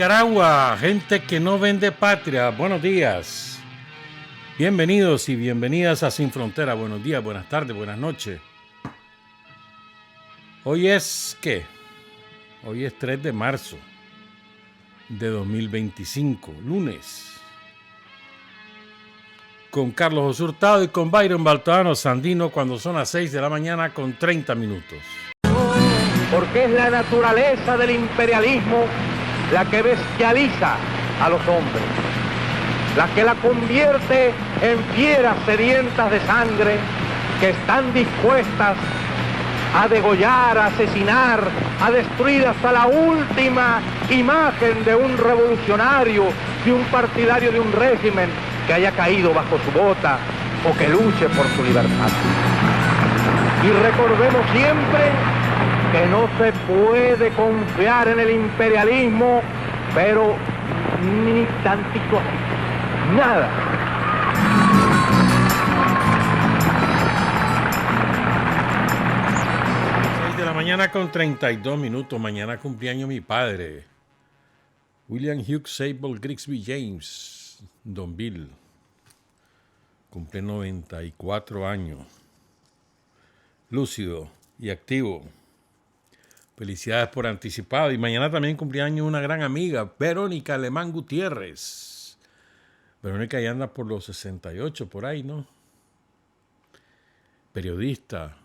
Nicaragua, gente que no vende patria, buenos días. Bienvenidos y bienvenidas a Sin Frontera. Buenos días, buenas tardes, buenas noches. Hoy es, ¿qué? Hoy es 3 de marzo de 2025, lunes. Con Carlos José Hurtado y con Byron Baltodano Sandino cuando son las 6 de la mañana con 30 minutos. Porque es la naturaleza del imperialismo la que bestializa a los hombres, la que la convierte en fieras sedientas de sangre que están dispuestas a degollar, a asesinar, a destruir hasta la última imagen de un revolucionario, de un partidario de un régimen que haya caído bajo su bota o que luche por su libertad. Y recordemos siempre que no se puede confiar en el imperialismo, pero ni tantito así, nada. 6 de la mañana con 32 minutos, mañana cumpleaños mi padre, William Hugh Sable Grigsby James, Don Bill, cumple 94 años, lúcido y activo. Felicidades por anticipado. Y mañana también cumpleaños una gran amiga, Verónica Alemán Gutiérrez. Verónica ya anda por los 68, por ahí, ¿no? Periodista.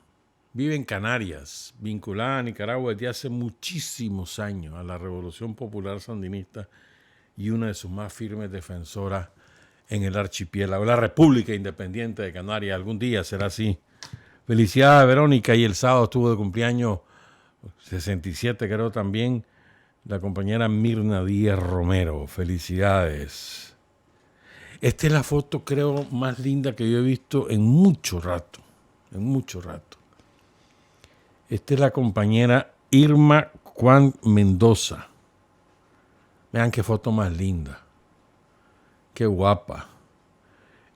Vive en Canarias, vinculada a Nicaragua desde hace muchísimos años a la Revolución Popular Sandinista y una de sus más firmes defensoras en el archipiélago, la República Independiente de Canarias. Algún día será así. Felicidades, Verónica. Y el sábado estuvo de cumpleaños 67, creo también, la compañera Mirna Díaz Romero. Felicidades. Esta es la foto, creo, más linda que yo he visto en mucho rato. En mucho rato. Esta es la compañera Irma Juan Mendoza. Vean qué foto más linda. Qué guapa.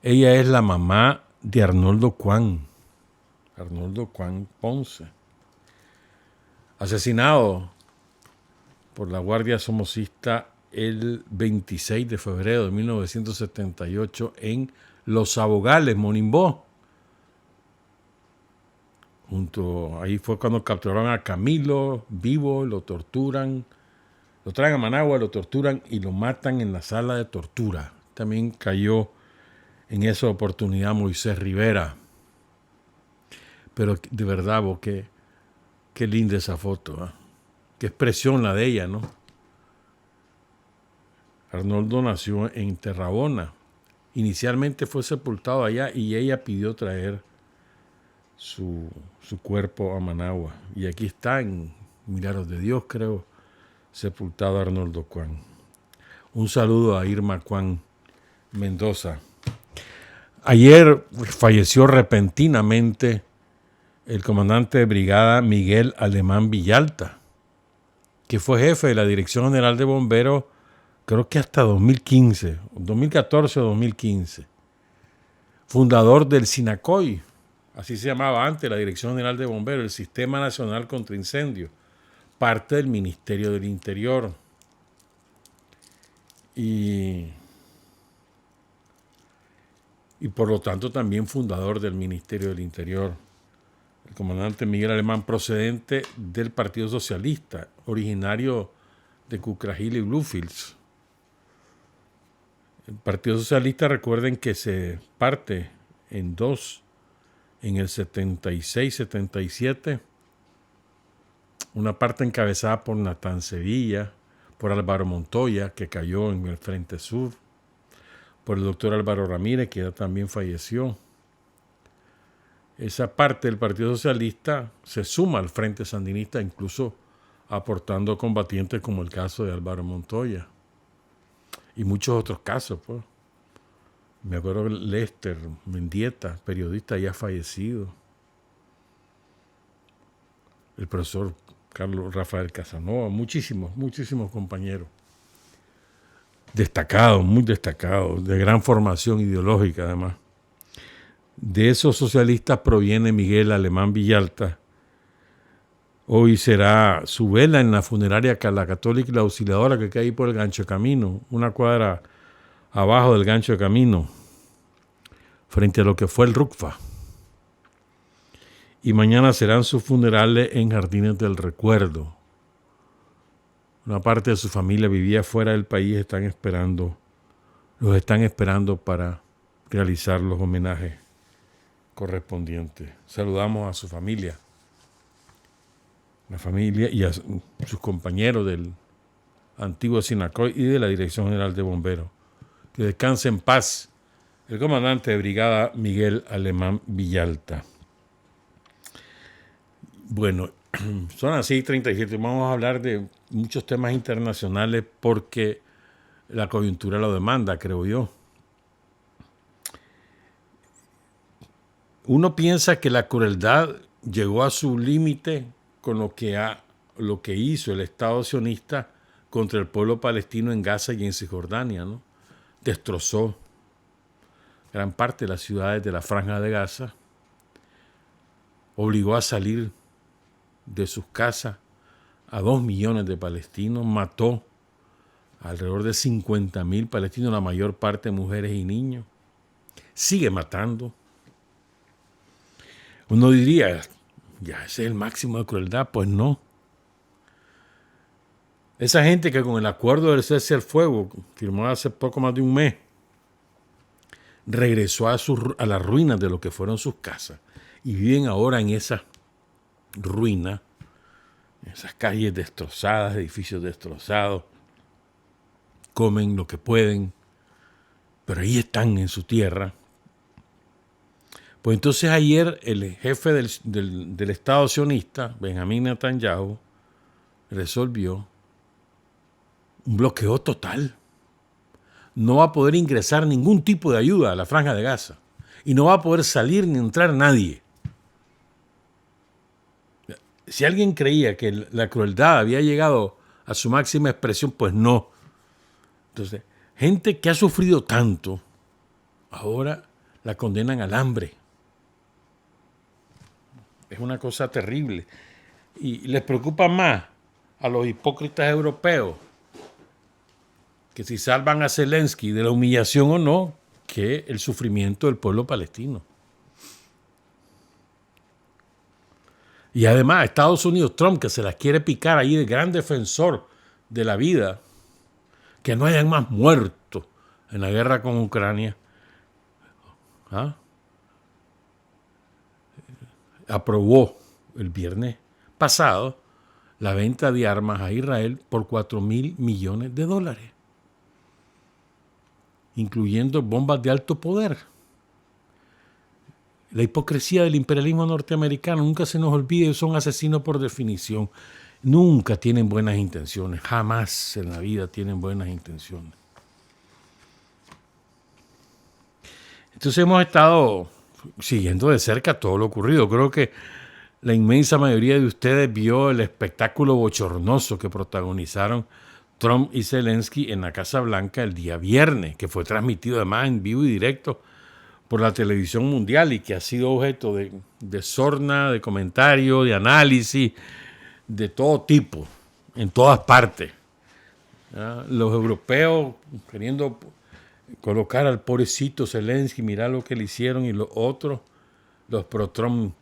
Ella es la mamá de Arnoldo Cuán. Arnoldo Cuán Ponce. Asesinado por la Guardia Somocista el 26 de febrero de 1978 en Los Abogales, Monimbó. Ahí fue cuando capturaron a Camilo vivo, lo torturan, lo traen a Managua, lo torturan y lo matan en la sala de tortura. También cayó en esa oportunidad Moisés Rivera. Pero de verdad, vos, qué linda esa foto, ¿eh? Qué expresión la de ella, ¿no? Arnoldo nació en Terrabona. Inicialmente fue sepultado allá y ella pidió traer su cuerpo a Managua. Y aquí está, en Milagros de Dios, creo, sepultado Arnoldo Cuán. Un saludo a Irma Cuán Mendoza. Ayer falleció repentinamente el comandante de brigada Miguel Alemán Villalta, que fue jefe de la Dirección General de Bomberos, creo que hasta 2014 o 2015. Fundador del SINACOI, así se llamaba antes la Dirección General de Bomberos, el Sistema Nacional contra Incendios, parte del Ministerio del Interior. Y por lo tanto también fundador del Ministerio del Interior. El comandante Miguel Alemán, procedente del Partido Socialista, originario de Cucragil y Bluefields. El Partido Socialista, recuerden que se parte en dos, en el 76-77, una parte encabezada por Natán Sevilla, por Álvaro Montoya, que cayó en el Frente Sur, por el doctor Álvaro Ramírez, que ya también falleció. Esa parte del Partido Socialista se suma al Frente Sandinista, incluso aportando combatientes como el caso de Álvaro Montoya. Y muchos otros casos, pues. Me acuerdo de Lester Mendieta, periodista ya fallecido. El profesor Carlos Rafael Casanova, muchísimos compañeros. Destacados, muy destacados, de gran formación ideológica además. De esos socialistas proviene Miguel Alemán Villalta, Hoy será su vela en la funeraria la Católica y la Auxiliadora que queda ahí por el Gancho de Camino, una cuadra abajo del Gancho de Camino, frente a lo que fue el RUCFA. Y mañana serán sus funerales en Jardines del Recuerdo. Una parte de su familia vivía fuera del país, los están esperando para realizar los homenajes correspondientes. Saludamos a su familia, la familia y a sus compañeros del antiguo Sinacoy y de la Dirección General de Bomberos. Que descanse en paz el comandante de brigada Miguel Alemán Villalta. Bueno, son las 6:37. Vamos a hablar de muchos temas internacionales porque la coyuntura lo demanda, creo yo. Uno piensa que la crueldad llegó a su límite con lo que hizo el Estado sionista contra el pueblo palestino en Gaza y en Cisjordania, ¿no? Destrozó gran parte de las ciudades de la Franja de Gaza, obligó a salir de sus casas a 2 millones de palestinos, mató alrededor de 50,000 palestinos, la mayor parte mujeres y niños, sigue matando. Uno diría, ya ese es el máximo de crueldad. Pues no. Esa gente que con el acuerdo del cese al fuego, firmó hace poco más de un mes, regresó a las ruinas de lo que fueron sus casas y viven ahora en esas ruinas, en esas calles destrozadas, edificios destrozados, comen lo que pueden, pero ahí están en su tierra. Pues entonces ayer el jefe del Estado sionista, Benjamín Netanyahu, resolvió un bloqueo total. No va a poder ingresar ningún tipo de ayuda a la Franja de Gaza y no va a poder salir ni entrar nadie. Si alguien creía que la crueldad había llegado a su máxima expresión, pues no. Entonces, gente que ha sufrido tanto, ahora la condenan al hambre. Es una cosa terrible. Y les preocupa más a los hipócritas europeos que si salvan a Zelensky de la humillación o no, que el sufrimiento del pueblo palestino. Y además, Estados Unidos, Trump, que se las quiere picar ahí de gran defensor de la vida, que no hayan más muertos en la guerra con Ucrania, aprobó el viernes pasado la venta de armas a Israel por $4,000 millones, incluyendo bombas de alto poder. La hipocresía del imperialismo norteamericano, nunca se nos olvide, son asesinos por definición. Nunca tienen buenas intenciones, jamás en la vida tienen buenas intenciones. Entonces hemos estado siguiendo de cerca todo lo ocurrido. Creo que la inmensa mayoría de ustedes vio el espectáculo bochornoso que protagonizaron Trump y Zelensky en la Casa Blanca el día viernes, que fue transmitido además en vivo y directo por la televisión mundial y que ha sido objeto de sorna, de comentario, de análisis, de todo tipo, en todas partes. Los europeos queriendo colocar al pobrecito Zelensky, mirar lo que le hicieron, y los otros, los pro-Trump,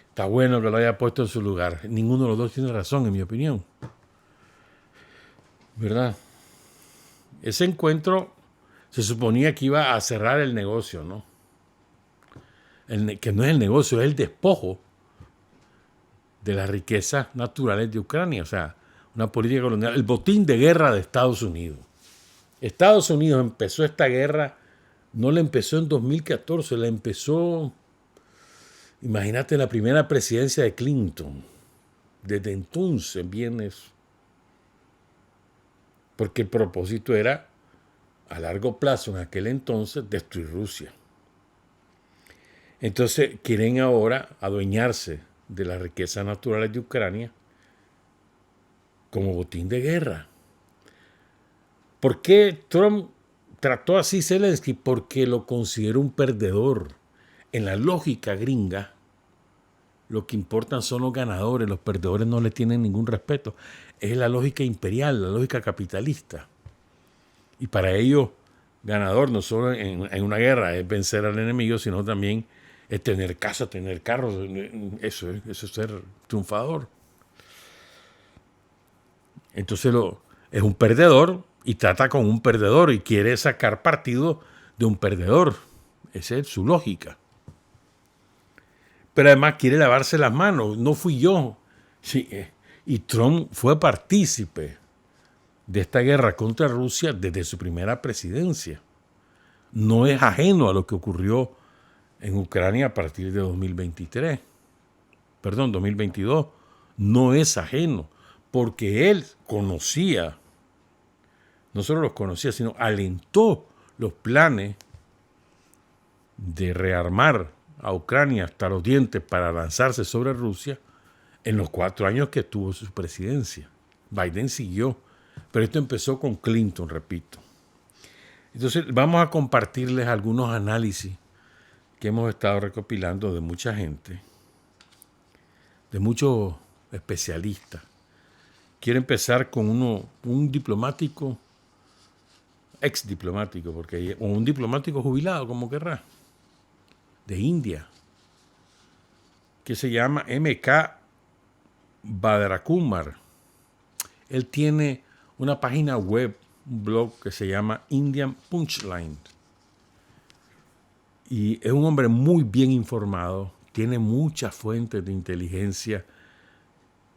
está bueno que lo haya puesto en su lugar. Ninguno de los dos tiene razón, en mi opinión. ¿Verdad? Ese encuentro se suponía que iba a cerrar el negocio, ¿no? Que no es el negocio, es el despojo de las riquezas naturales de Ucrania. O sea, una política colonial, el botín de guerra de Estados Unidos. Estados Unidos empezó esta guerra, no la empezó en 2014, la empezó, imagínate, la primera presidencia de Clinton. Desde entonces viene eso. Porque el propósito era, a largo plazo, en aquel entonces, destruir Rusia. Entonces quieren ahora adueñarse de las riquezas naturales de Ucrania como botín de guerra. ¿Por qué Trump trató así a Zelensky? Porque lo consideró un perdedor. En la lógica gringa, lo que importan son los ganadores, los perdedores no le tienen ningún respeto. Es la lógica imperial, la lógica capitalista. Y para ellos, ganador no solo en una guerra es vencer al enemigo, sino también es tener casa, tener carros. Eso es ser triunfador. Entonces es un perdedor y trata con un perdedor y quiere sacar partido de un perdedor. Esa es su lógica. Pero además quiere lavarse las manos. No fui yo. Sí, y Trump fue partícipe de esta guerra contra Rusia desde su primera presidencia. No es ajeno a lo que ocurrió en Ucrania a partir de 2022. No es ajeno, porque él conocía, no solo los conocía, sino alentó los planes de rearmar a Ucrania hasta los dientes para lanzarse sobre Rusia en los 4 años que tuvo su presidencia. Biden siguió, pero esto empezó con Clinton, repito. Entonces vamos a compartirles algunos análisis que hemos estado recopilando de mucha gente, de muchos especialistas. Quiero empezar con un diplomático, ex diplomático, o un diplomático jubilado, como querrá, de India, que se llama M.K. Bhadrakumar. Él tiene una página web, un blog que se llama Indian Punchline. Y es un hombre muy bien informado, tiene muchas fuentes de inteligencia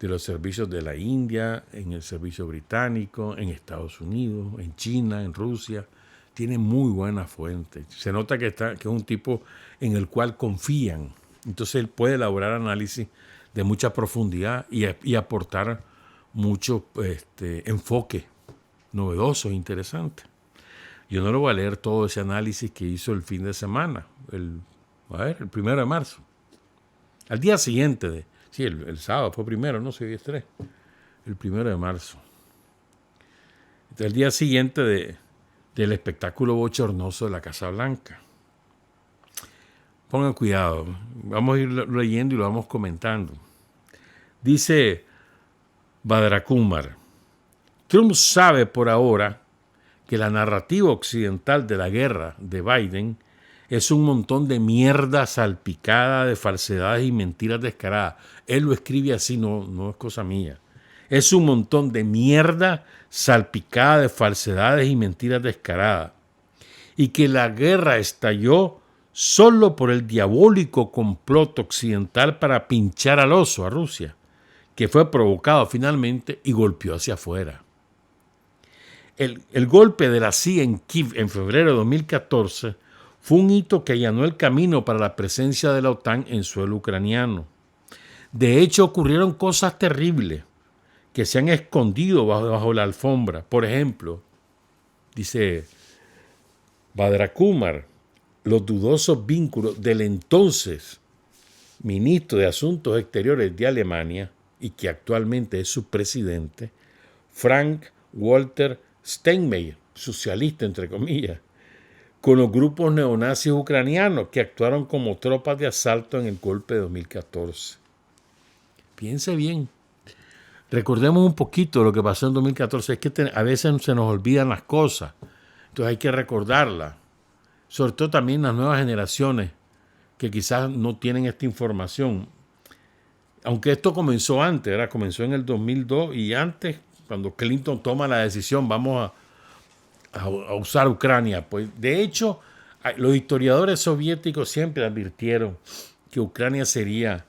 de los servicios de la India, en el servicio británico, en Estados Unidos, en China, en Rusia. Tiene muy buenas fuentes. Se nota que es un tipo en el cual confían. Entonces él puede elaborar análisis de mucha profundidad y aportar mucho enfoque novedoso e interesante. Yo no lo voy a leer todo ese análisis que hizo el fin de semana, el 1 de marzo. Al día siguiente, el sábado fue primero, no sé, hoy es 3, el 1 de marzo. Entonces, el día siguiente del espectáculo bochornoso de la Casa Blanca. Pongan cuidado, vamos a ir leyendo y lo vamos comentando. Dice Bhadrakumar, Trump sabe por ahora que la narrativa occidental de la guerra de Biden es un montón de mierda salpicada de falsedades y mentiras descaradas. Él lo escribe así, no es cosa mía. Es un montón de mierda salpicada de falsedades y mentiras descaradas. Y que la guerra estalló solo por el diabólico complot occidental para pinchar al oso a Rusia, que fue provocado finalmente y golpeó hacia afuera. El golpe de la CIA en Kiev en febrero de 2014 fue un hito que allanó el camino para la presencia de la OTAN en suelo ucraniano. De hecho, ocurrieron cosas terribles que se han escondido bajo la alfombra. Por ejemplo, dice Bhadrakumar, los dudosos vínculos del entonces ministro de Asuntos Exteriores de Alemania, y que actualmente es su presidente, Frank-Walter Steinmeier, socialista entre comillas, con los grupos neonazis ucranianos que actuaron como tropas de asalto en el golpe de 2014. Piense bien. Recordemos un poquito lo que pasó en 2014. Es que a veces se nos olvidan las cosas. Entonces hay que recordarlas. Sobre todo también las nuevas generaciones que quizás no tienen esta información. Aunque esto comenzó antes, ¿verdad? Comenzó en el 2002 y antes, cuando Clinton toma la decisión, vamos a usar Ucrania. Pues, de hecho, los historiadores soviéticos siempre advirtieron que Ucrania sería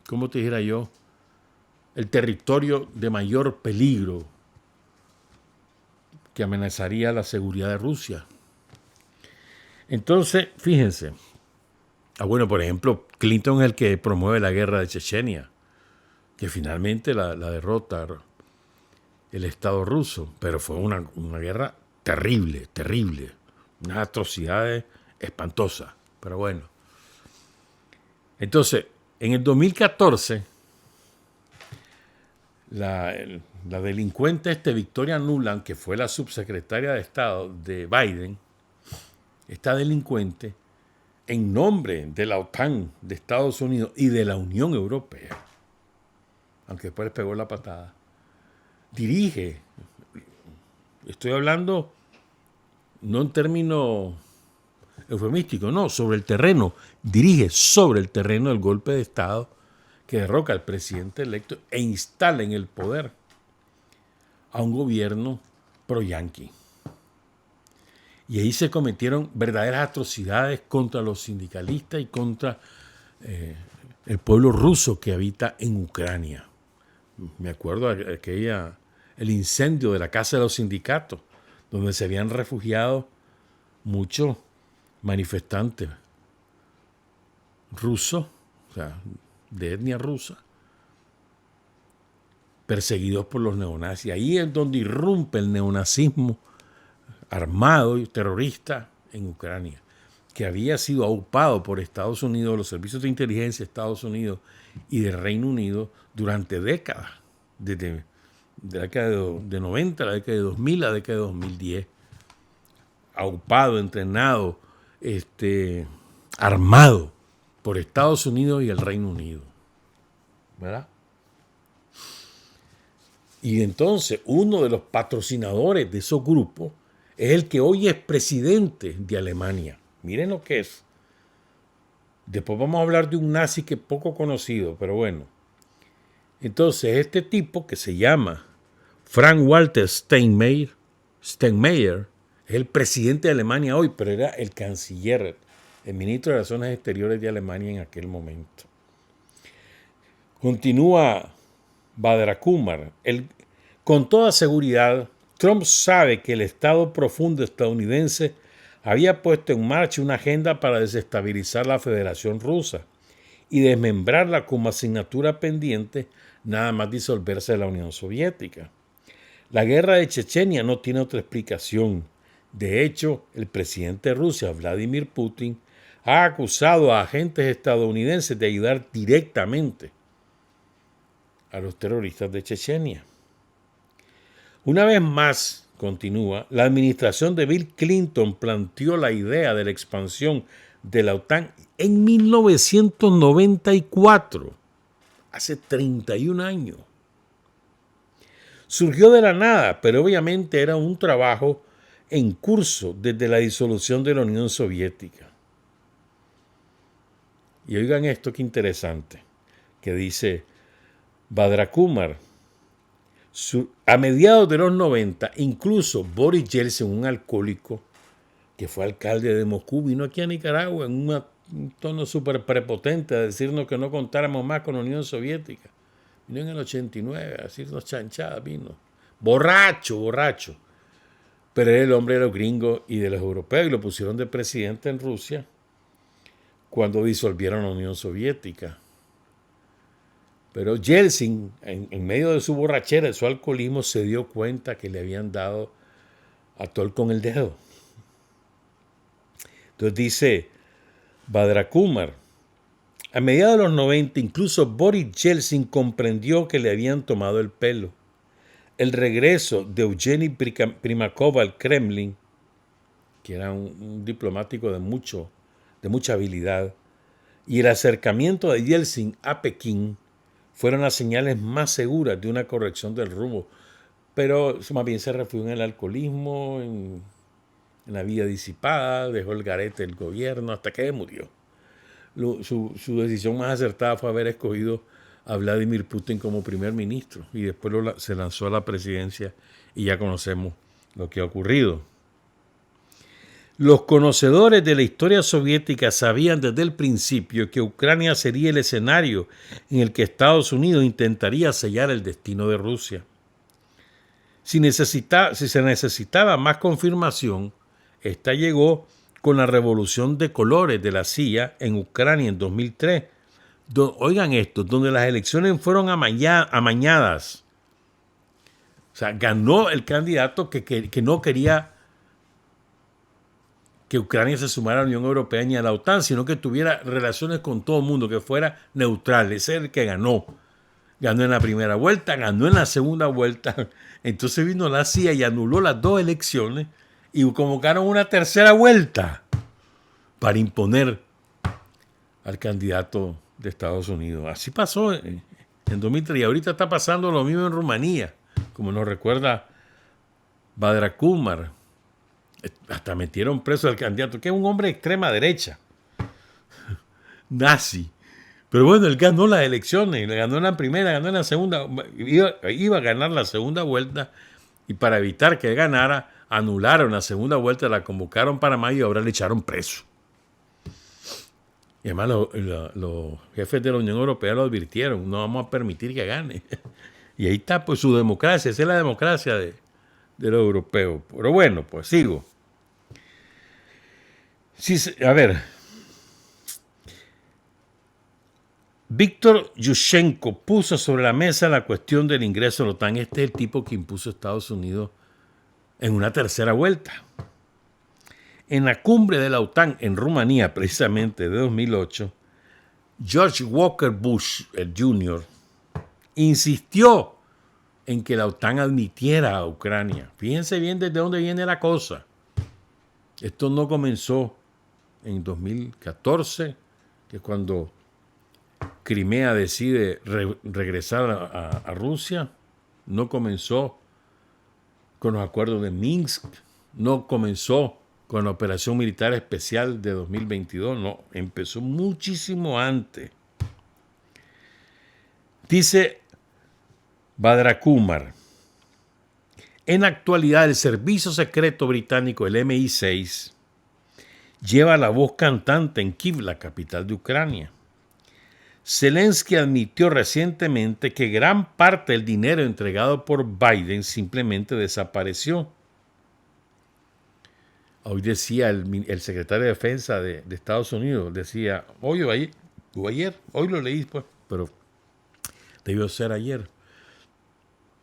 ¿cómo te dijera yo? El territorio de mayor peligro que amenazaría la seguridad de Rusia. Entonces, fíjense. Bueno, por ejemplo, Clinton es el que promueve la guerra de Chechenia, que finalmente la derrota el Estado ruso, pero fue una guerra terrible, unas atrocidades espantosas, pero bueno. Entonces, en el 2014, la delincuente Victoria Nuland, que fue la subsecretaria de Estado de Biden, esta delincuente en nombre de la OTAN, de Estados Unidos y de la Unión Europea, aunque después les pegó la patada, dirige, estoy hablando no en términos eufemísticos, no, sobre el terreno, dirige sobre el terreno el golpe de Estado que derroca al presidente electo e instala en el poder a un gobierno pro-yanqui. Y ahí se cometieron verdaderas atrocidades contra los sindicalistas y contra el pueblo ruso que habita en Ucrania. Me acuerdo el incendio de la Casa de los Sindicatos, donde se habían refugiado muchos manifestantes rusos, o sea, de etnia rusa, perseguidos por los neonazis. Ahí es donde irrumpe el neonazismo armado y terrorista en Ucrania, que había sido aupado por Estados Unidos, los servicios de inteligencia de Estados Unidos y del Reino Unido durante décadas, desde la década de 90, la década de 2000, la década de 2010. Aupado, entrenado, armado por Estados Unidos y el Reino Unido. ¿Verdad? Y entonces uno de los patrocinadores de esos grupos es el que hoy es presidente de Alemania. Miren lo que es. Después vamos a hablar de un nazi que es poco conocido, pero bueno. Entonces este tipo que se llama Frank-Walter Steinmeier es el presidente de Alemania hoy, pero era el canciller, el ministro de Relaciones Exteriores de Alemania en aquel momento. Continúa Badrakumar. Con toda seguridad, Trump sabe que el Estado profundo estadounidense había puesto en marcha una agenda para desestabilizar la Federación Rusa y desmembrarla como asignatura pendiente nada más disolverse de la Unión Soviética. La guerra de Chechenia no tiene otra explicación. De hecho, el presidente de Rusia, Vladimir Putin, ha acusado a agentes estadounidenses de ayudar directamente a los terroristas de Chechenia. Una vez más, continúa, la administración de Bill Clinton planteó la idea de la expansión de la OTAN en 1994, hace 31 años. Surgió de la nada, pero obviamente era un trabajo en curso desde la disolución de la Unión Soviética. Y oigan esto, qué interesante, que dice Badrakumar. A mediados de los 90, incluso Boris Yeltsin, un alcohólico que fue alcalde de Moscú, vino aquí a Nicaragua en un tono súper prepotente a decirnos que no contáramos más con la Unión Soviética. Vino en el 89 a decirnos chanchadas, vino. Borracho. Pero era el hombre de los gringos y de los europeos y lo pusieron de presidente en Rusia cuando disolvieron la Unión Soviética. Pero Yeltsin, en medio de su borrachera, de su alcoholismo, se dio cuenta que le habían dado a tol con el dedo. Entonces dice Badrakumar, a mediados de los 90, incluso Boris Yeltsin comprendió que le habían tomado el pelo. El regreso de Eugeni Primakov al Kremlin, que era un diplomático de mucha habilidad, y el acercamiento de Yeltsin a Pekín fueron las señales más seguras de una corrección del rumbo. Pero más bien se refugió en el alcoholismo, en la vida disipada, dejó el garete del gobierno hasta que murió. Su decisión más acertada fue haber escogido a Vladimir Putin como primer ministro y después se lanzó a la presidencia y ya conocemos lo que ha ocurrido. Los conocedores de la historia soviética sabían desde el principio que Ucrania sería el escenario en el que Estados Unidos intentaría sellar el destino de Rusia. Si se necesitaba más confirmación, esta llegó con la revolución de colores de la CIA en Ucrania en 2003. Oigan esto, donde las elecciones fueron amañadas. O sea, ganó el candidato que no quería que Ucrania se sumara a la Unión Europea ni a la OTAN, sino que tuviera relaciones con todo el mundo, que fuera neutral. Ese es el que ganó. Ganó en la primera vuelta, ganó en la segunda vuelta. Entonces vino la CIA y anuló las dos elecciones y convocaron una tercera vuelta para imponer al candidato de Estados Unidos. Así pasó en 2003 y ahorita está pasando lo mismo en Rumanía, como nos recuerda Badra Kumar. Hasta metieron preso al candidato, que es un hombre de extrema derecha, nazi. Pero bueno, él ganó las elecciones, le ganó en la primera, ganó en la segunda, iba a ganar la segunda vuelta y para evitar que ganara, anularon la segunda vuelta, la convocaron para mayo y ahora le echaron preso. Y además los jefes de la Unión Europea lo advirtieron, no vamos a permitir que gane. Y ahí está pues su democracia, esa es la democracia de los europeos. Pero bueno, pues sigo. Sí, a ver, Víctor Yushchenko puso sobre la mesa la cuestión del ingreso a la OTAN. Este es el tipo que impuso Estados Unidos en una tercera vuelta. En la cumbre de la OTAN en Rumanía, precisamente de 2008, George Walker Bush, el Jr., insistió en que la OTAN admitiera a Ucrania. Fíjense bien desde dónde viene la cosa. Esto no comenzó en 2014, que es cuando Crimea decide regresar a Rusia. No comenzó con los acuerdos de Minsk, no comenzó con la operación militar especial de 2022, no, empezó muchísimo antes. Dice Badra Kumar, en la actualidad el servicio secreto británico, el MI6, lleva la voz cantante en Kiev, la capital de Ucrania. Zelensky admitió recientemente que gran parte del dinero entregado por Biden simplemente desapareció. Hoy decía el secretario de Defensa de Estados Unidos, decía, hoy o ayer, hoy lo leí, pues, pero debió ser ayer.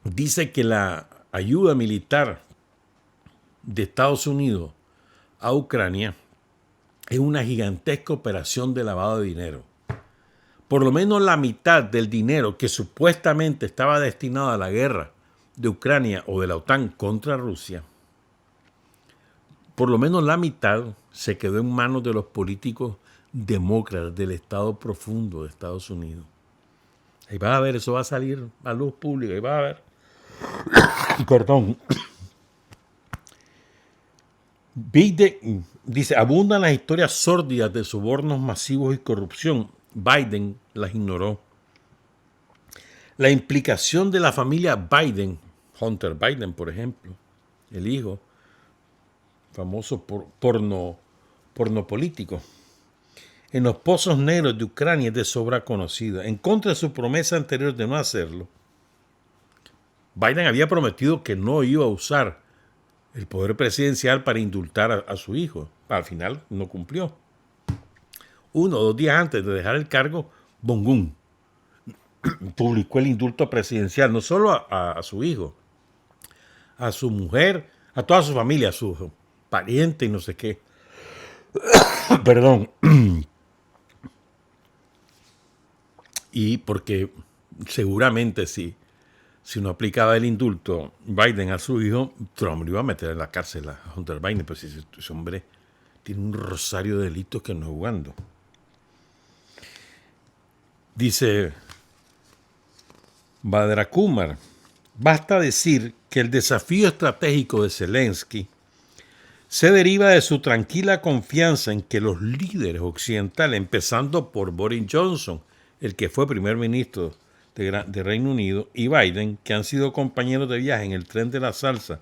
Dice que la ayuda militar de Estados Unidos a Ucrania es una gigantesca operación de lavado de dinero. Por lo menos la mitad del dinero que supuestamente estaba destinado a la guerra de Ucrania o de la OTAN contra Rusia, por lo menos la mitad se quedó en manos de los políticos demócratas del Estado profundo de Estados Unidos. Ahí vas a ver, eso va a salir a luz pública, ahí vas a ver. Perdón. Biden dice, abundan las historias sórdidas de sobornos masivos y corrupción. Biden las ignoró. La implicación de la familia Biden, Hunter Biden, por ejemplo, el hijo, famoso porno político, en los pozos negros de Ucrania es de sobra conocida. En contra de su promesa anterior de no hacerlo, Biden había prometido que no iba a usar el poder presidencial para indultar a su hijo. Al final no cumplió. 1 o 2 días antes de dejar el cargo, Bongún publicó el indulto presidencial, no solo a su hijo, a su mujer, a toda su familia, a sus parientes y no sé qué. Perdón. Y porque seguramente si no aplicaba el indulto Biden a su hijo, Trump lo iba a meter en la cárcel a Hunter Biden, pues ese hombre tiene un rosario de delitos que no es jugando. Dice Badra Kumar, basta decir que el desafío estratégico de Zelensky se deriva de su tranquila confianza en que los líderes occidentales, empezando por Boris Johnson, el que fue primer ministro de Reino Unido, y Biden, que han sido compañeros de viaje en el tren de la salsa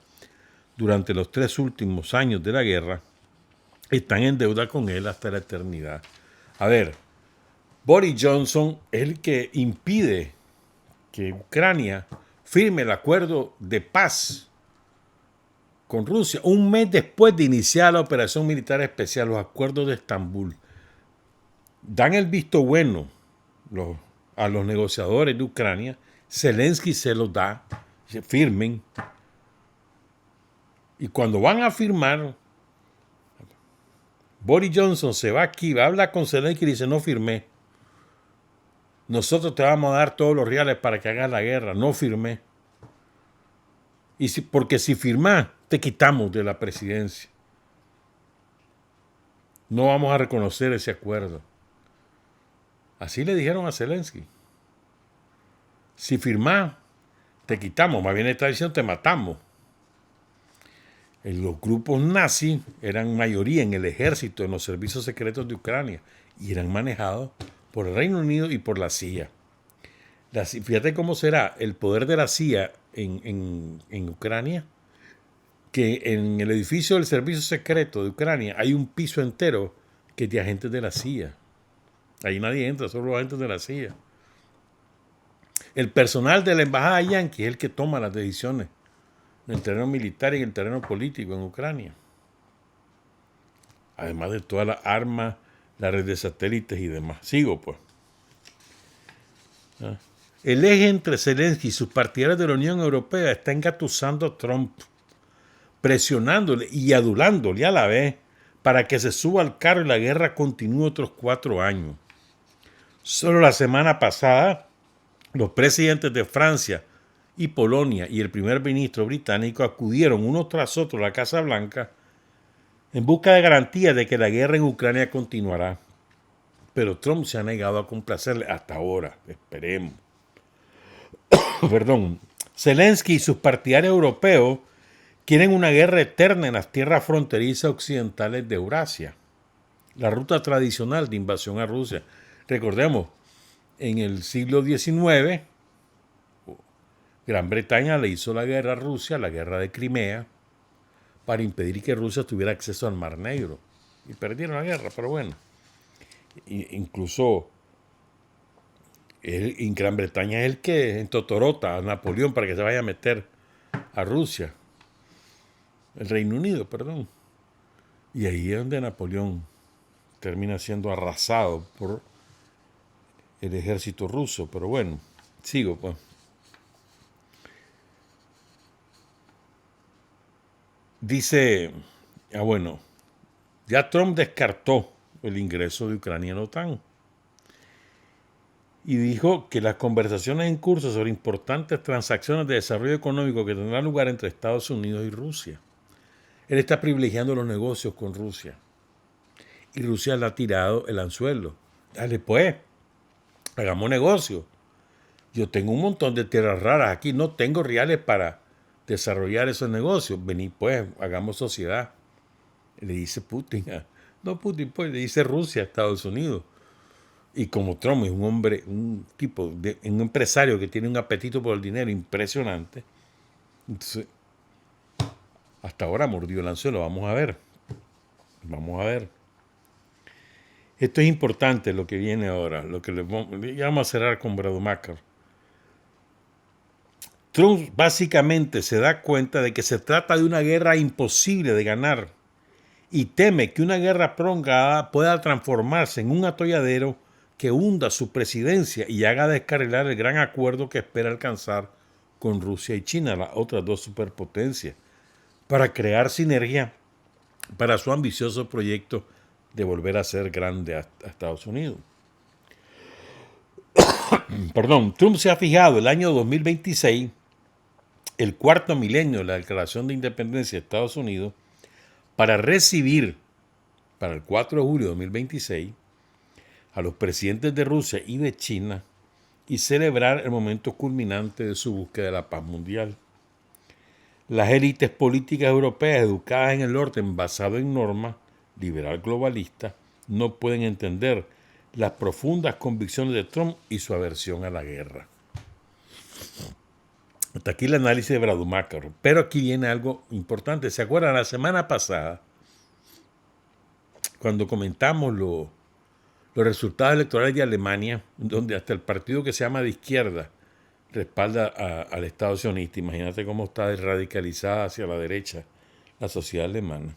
durante los 3 últimos años de la guerra, están en deuda con él hasta la eternidad. A ver, Boris Johnson es el que impide que Ucrania firme el acuerdo de paz con Rusia, un mes después de iniciar la operación militar especial, los acuerdos de Estambul. Dan el visto bueno a los negociadores de Ucrania, Zelensky se los da, se firmen, y cuando van a firmar, Boris Johnson se va aquí, habla con Zelensky y dice, no firmé, nosotros te vamos a dar todos los reales para que hagas la guerra, no firmé, porque si firmás, te quitamos de la presidencia, no vamos a reconocer ese acuerdo. Así le dijeron a Zelensky. Si firmás, te quitamos. Más bien está diciendo, te matamos. Los grupos nazis eran mayoría en el ejército, en los servicios secretos de Ucrania, y eran manejados por el Reino Unido y por la CIA. Fíjate cómo será el poder de la CIA en Ucrania, que en el edificio del servicio secreto de Ucrania hay un piso entero que es de agentes de la CIA. Ahí nadie entra, solo los agentes de la CIA. El personal de la embajada yanqui es el que toma las decisiones en el terreno militar y en el terreno político en Ucrania. Además de todas las armas, la red de satélites y demás. Sigo, pues. El eje entre Zelensky y sus partidarios de la Unión Europea está engatusando a Trump, presionándole y adulándole a la vez para que se suba al carro y la guerra continúe otros 4 años. Solo la semana pasada, los presidentes de Francia y Polonia y el primer ministro británico acudieron uno tras otro a la Casa Blanca en busca de garantías de que la guerra en Ucrania continuará. Pero Trump se ha negado a complacerle hasta ahora. Esperemos. Perdón. Zelensky y sus partidarios europeos quieren una guerra eterna en las tierras fronterizas occidentales de Eurasia, la ruta tradicional de invasión a Rusia. Recordemos, en el siglo XIX, Gran Bretaña le hizo la guerra a Rusia, la guerra de Crimea, para impedir que Rusia tuviera acceso al Mar Negro. Y perdieron la guerra, pero bueno. Incluso en Gran Bretaña es el que entotorota a Napoleón para que se vaya a meter a Rusia. El Reino Unido, perdón. Y ahí es donde Napoleón termina siendo arrasado por el ejército ruso. Pero bueno, sigo pues. Dice, bueno, ya Trump descartó el ingreso de Ucrania en la OTAN y dijo que las conversaciones en curso sobre importantes transacciones de desarrollo económico que tendrán lugar entre Estados Unidos y Rusia. Él está privilegiando los negocios con Rusia y Rusia le ha tirado el anzuelo. Dale pues, hagamos negocio. Yo tengo un montón de tierras raras aquí, no tengo reales para desarrollar esos negocios. Vení pues, hagamos sociedad. Le dice Putin. No Putin, pues, le dice Rusia a Estados Unidos. Y como Trump es un hombre, un empresario que tiene un apetito por el dinero impresionante, entonces, hasta ahora mordió el anzuelo. Vamos a ver. Vamos a ver. Esto es importante lo que viene ahora. Ya vamos a cerrar con Bradumacar. Trump básicamente se da cuenta de que se trata de una guerra imposible de ganar y teme que una guerra prolongada pueda transformarse en un atolladero que hunda su presidencia y haga descarrilar el gran acuerdo que espera alcanzar con Rusia y China, las otras dos superpotencias, para crear sinergia para su ambicioso proyecto de volver a ser grande a Estados Unidos. Trump se ha fijado el año 2026, el cuarto milenio de la Declaración de Independencia de Estados Unidos, para recibir, para el 4 de julio de 2026, a los presidentes de Rusia y de China y celebrar el momento culminante de su búsqueda de la paz mundial. Las élites políticas europeas educadas en el orden basado en normas liberal globalista no pueden entender las profundas convicciones de Trump y su aversión a la guerra. Hasta aquí el análisis de Bradumacar. Pero aquí viene algo importante. ¿Se acuerdan? La semana pasada, cuando comentamos los resultados electorales de Alemania, donde hasta el partido que se llama de izquierda respalda al Estado sionista. Imagínate cómo está radicalizada hacia la derecha la sociedad alemana.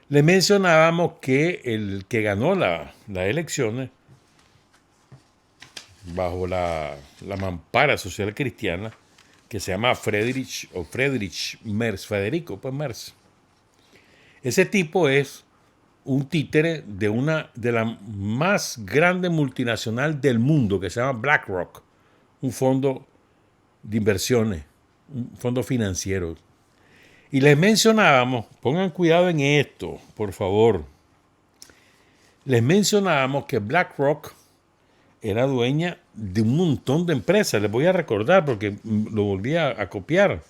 Le mencionábamos que el que ganó las elecciones bajo la mampara social cristiana, que se llama Friedrich Merz, Federico Merz. Ese tipo es un títere de la más grande multinacional del mundo, que se llama BlackRock, un fondo de inversiones, un fondo financiero. Y les mencionábamos, pongan cuidado en esto, por favor. Les mencionábamos que BlackRock era dueña de un montón de empresas. Les voy a recordar porque lo volví a copiar.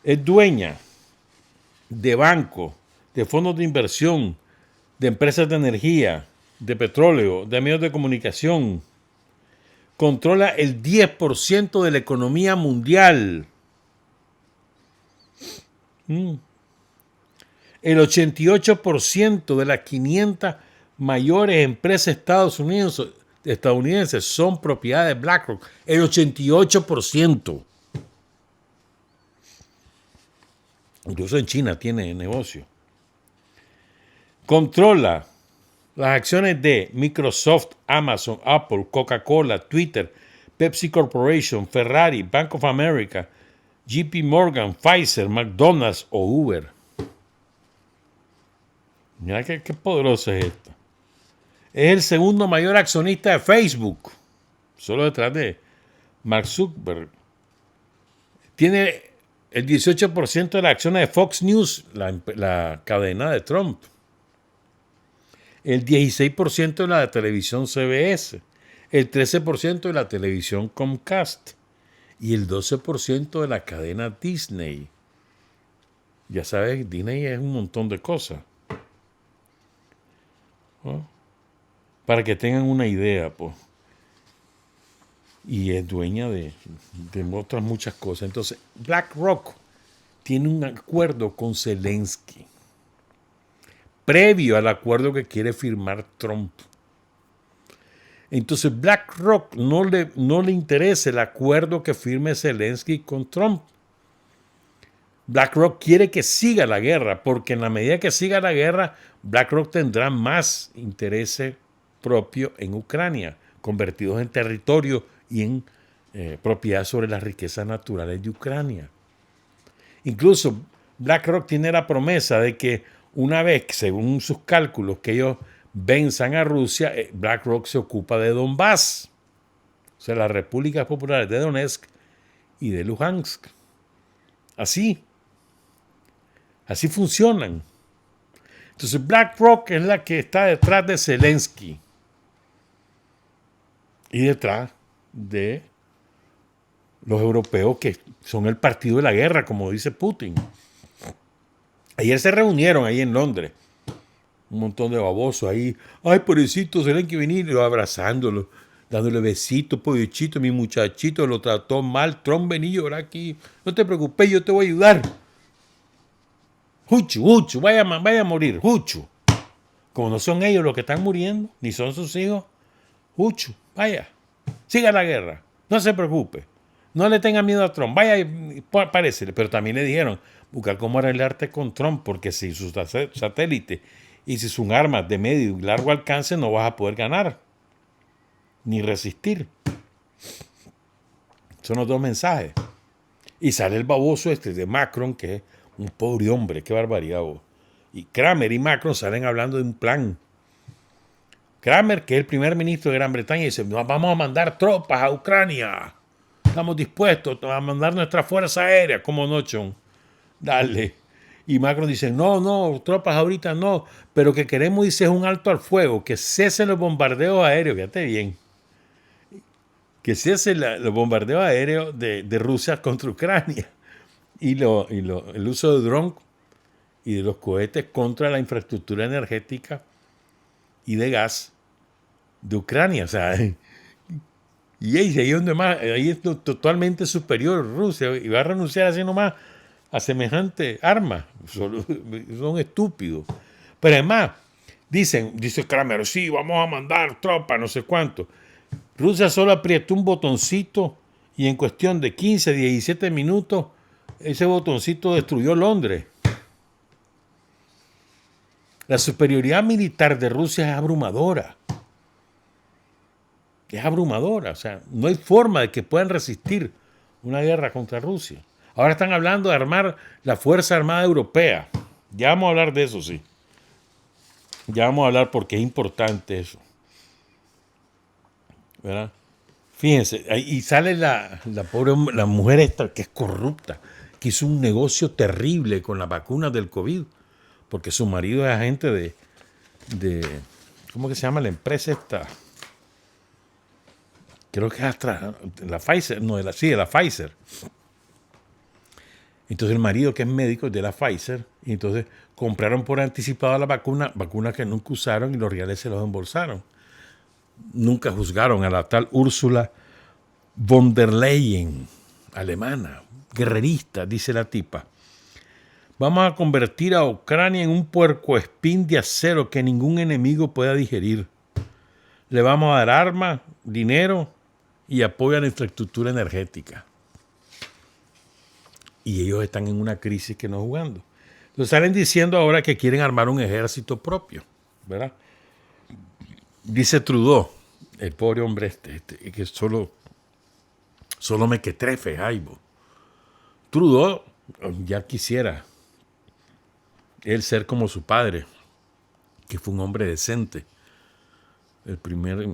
Es dueña de bancos, de fondos de inversión, de empresas de energía, de petróleo, de medios de comunicación. Controla el 10% de la economía mundial. El 88% de las 500 mayores empresas estadounidenses son propiedad de BlackRock. El 88%. Incluso en China tiene negocio. Controla las acciones de Microsoft, Amazon, Apple, Coca-Cola, Twitter, Pepsi Corporation, Ferrari, Bank of America, JP Morgan, Pfizer, McDonald's o Uber. Mira qué poderoso es esto. Es el segundo mayor accionista de Facebook, solo detrás de Mark Zuckerberg. Tiene el 18% de las acciones de Fox News, la cadena de Trump. El 16% de la televisión CBS. El 13% de la televisión Comcast. Y el 12% de la cadena Disney. Ya sabes, Disney es un montón de cosas. ¿No? Para que tengan una idea, pues. Y es dueña de otras muchas cosas. Entonces, BlackRock tiene un acuerdo con Zelensky, previo al acuerdo que quiere firmar Trump. Entonces, BlackRock no le interesa el acuerdo que firme Zelensky con Trump. BlackRock quiere que siga la guerra, porque en la medida que siga la guerra, BlackRock tendrá más interés propio en Ucrania, convertidos en territorio y en propiedad sobre las riquezas naturales de Ucrania. Incluso BlackRock tiene la promesa de que una vez, según sus cálculos, que ellos venzan a Rusia, BlackRock se ocupa de Donbass, o sea, las repúblicas populares de Donetsk y de Luhansk. Así funcionan. Entonces BlackRock es la que está detrás de Zelensky y detrás de los europeos que son el partido de la guerra, como dice Putin. Ayer se reunieron ahí en Londres, un montón de babosos ahí. Ay, pobrecito, Zelensky venir, abrazándolo, dándole besitos, pollichito, mi muchachito lo trató mal. Trump, vení, llorar aquí. No te preocupes, yo te voy a ayudar. Huchu, vaya a morir, Huchu. Como no son ellos los que están muriendo, ni son sus hijos, Huchu, vaya, siga la guerra, no se preocupe, no le tenga miedo a Trump, vaya y parécele. Pero también le dijeron, buscar cómo arreglarte con Trump, porque si sus satélites y si son armas de medio y largo alcance no vas a poder ganar, ni resistir. Son los dos mensajes. Y sale el baboso de Macron, que es un pobre hombre, qué barbaridad vos. Y Cramer y Macron salen hablando de un plan. Cramer, que es el primer ministro de Gran Bretaña, dice, vamos a mandar tropas a Ucrania. Estamos dispuestos a mandar nuestra fuerza aérea. ¿Cómo no, Chon? Dale. Y Macron dice, no, tropas ahorita no, pero que queremos, dice, es un alto al fuego, que cesen los bombardeos aéreos, fíjate bien. Que cesen los bombardeos aéreos de Rusia contra Ucrania. Y el uso de drones y de los cohetes contra la infraestructura energética y de gas de Ucrania. O sea, y ahí es totalmente superior Rusia y va a renunciar así nomás a semejante arma. Son estúpidos. Pero además, dice Cramer, sí, vamos a mandar tropas, no sé cuánto. Rusia solo aprietó un botoncito y en cuestión de 15, 17 minutos, ese botoncito destruyó Londres. La superioridad militar de Rusia es abrumadora. Es abrumadora. O sea, no hay forma de que puedan resistir una guerra contra Rusia. Ahora están hablando de armar la Fuerza Armada Europea. Ya vamos a hablar de eso, sí. Ya vamos a hablar porque es importante eso. ¿Verdad? Fíjense, y sale la mujer esta que es corrupta, que hizo un negocio terrible con las vacunas del COVID, porque su marido es agente de ¿cómo que se llama la empresa esta? creo que es la Pfizer, no, de la Pfizer. Entonces el marido, que es médico, es de la Pfizer, y entonces compraron por anticipado la vacuna que nunca usaron, y los reales se los embolsaron. Nunca juzgaron a la tal Ursula von der Leyen, alemana, guerrerista, dice la tipa. Vamos a convertir a Ucrania en un puercoespín de acero que ningún enemigo pueda digerir. Le vamos a dar armas, dinero y apoyo a la infraestructura energética. Y ellos están en una crisis que no jugando. Entonces salen diciendo ahora que quieren armar un ejército propio, ¿verdad? Dice Trudeau, el pobre hombre que solo me que trefe, Jaibo. Trudeau ya quisiera él ser como su padre, que fue un hombre decente. El primer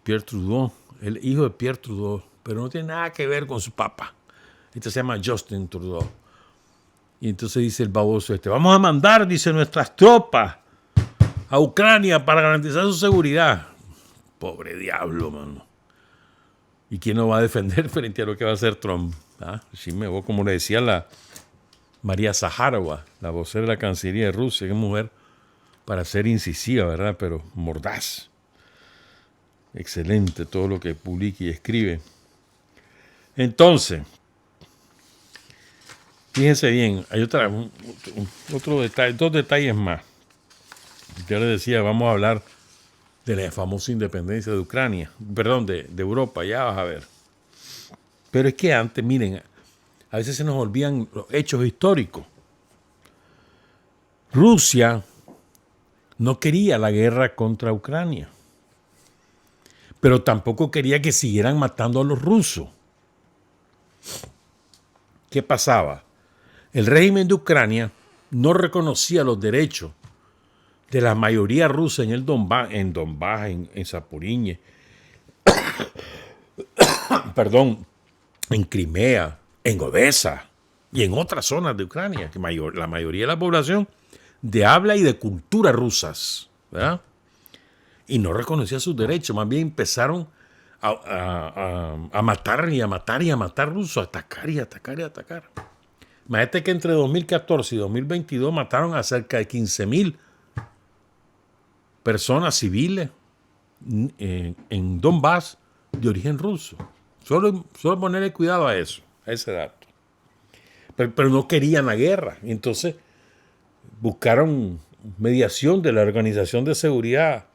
Pierre Trudeau, el hijo de Pierre Trudeau, pero no tiene nada que ver con su papá. Este se llama Justin Trudeau. Y entonces dice el baboso vamos a mandar, dice, nuestras tropas a Ucrania para garantizar su seguridad. Pobre diablo, mano. ¿Y quién nos va a defender frente a lo que va a hacer Trump? Sí, me voy, como le decía la María Zaharova, la vocera de la Cancillería de Rusia, que es mujer para ser incisiva, ¿verdad? Pero mordaz. Excelente todo lo que publica y escribe. Entonces, fíjense bien, hay otro detalle, dos detalles más. Yo les decía, vamos a hablar de la famosa independencia de Ucrania, perdón, de Europa, ya vas a ver. Pero es que antes, miren, a veces se nos olvidan los hechos históricos. Rusia no quería la guerra contra Ucrania, pero tampoco quería que siguieran matando a los rusos. ¿Qué pasaba? El régimen de Ucrania no reconocía los derechos de la mayoría rusa en el Donbass, en Zaporiñe, perdón, en Crimea, en Odessa y en otras zonas de Ucrania, que la mayoría de la población de habla y de cultura rusas, ¿verdad? Y no reconocía sus derechos, más bien empezaron a matar y a matar y a matar rusos, a atacar y atacar y atacar. Imagínate que entre 2014 y 2022 mataron a cerca de 15,000 personas civiles en Donbass de origen ruso. Solo ponerle cuidado a eso, a ese dato. Pero no querían la guerra. Entonces buscaron mediación de la Organización de Seguridad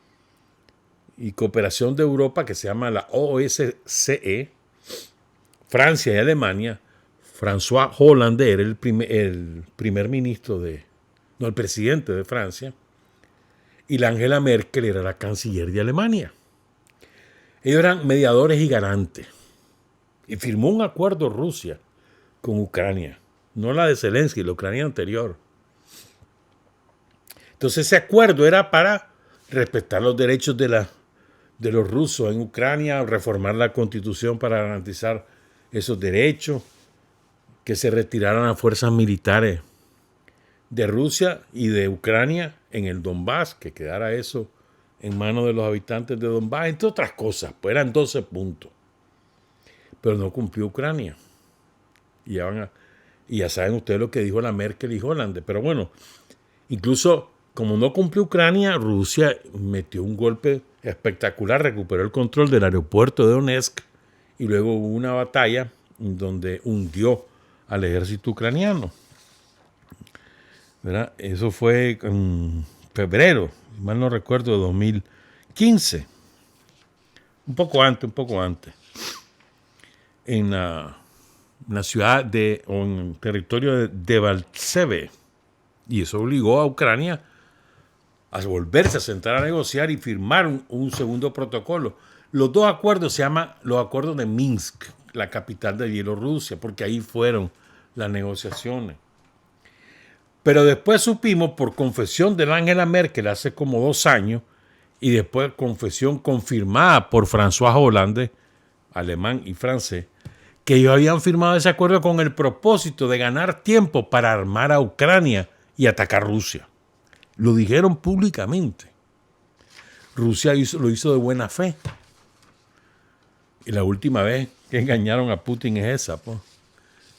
y Cooperación de Europa, que se llama la OSCE, Francia y Alemania. François Hollande era el primer ministro el presidente de Francia, y la Angela Merkel era la canciller de Alemania. Ellos eran mediadores y garantes. Y firmó un acuerdo Rusia con Ucrania, no la de Zelensky, la Ucrania anterior. Entonces ese acuerdo era para respetar los derechos de los rusos en Ucrania, reformar la constitución para garantizar esos derechos, que se retiraran las fuerzas militares de Rusia y de Ucrania en el Donbass, que quedara eso en manos de los habitantes de Donbass, entre otras cosas, pues eran 12 puntos. Pero no cumplió Ucrania. Y ya saben ustedes lo que dijo la Merkel y Hollande. Pero bueno, incluso como no cumplió Ucrania, Rusia metió un golpe espectacular, recuperó el control del aeropuerto de Donetsk y luego hubo una batalla donde hundió al ejército ucraniano, ¿verdad? Eso fue en febrero, si mal no recuerdo, de 2015. Un poco antes. En la ciudad o en el territorio de Debaltseve. Y eso obligó a Ucrania a volverse a sentar a negociar y firmar un segundo protocolo. Los dos acuerdos se llaman los acuerdos de Minsk, la capital de Bielorrusia, porque ahí fueron las negociaciones. Pero después supimos, por confesión de la Angela Merkel hace como 2 años, y después confesión confirmada por François Hollande, alemán y francés, que ellos habían firmado ese acuerdo con el propósito de ganar tiempo para armar a Ucrania y atacar Rusia. Lo dijeron públicamente. Rusia lo hizo de buena fe. Y la última vez que engañaron a Putin es esa, pues.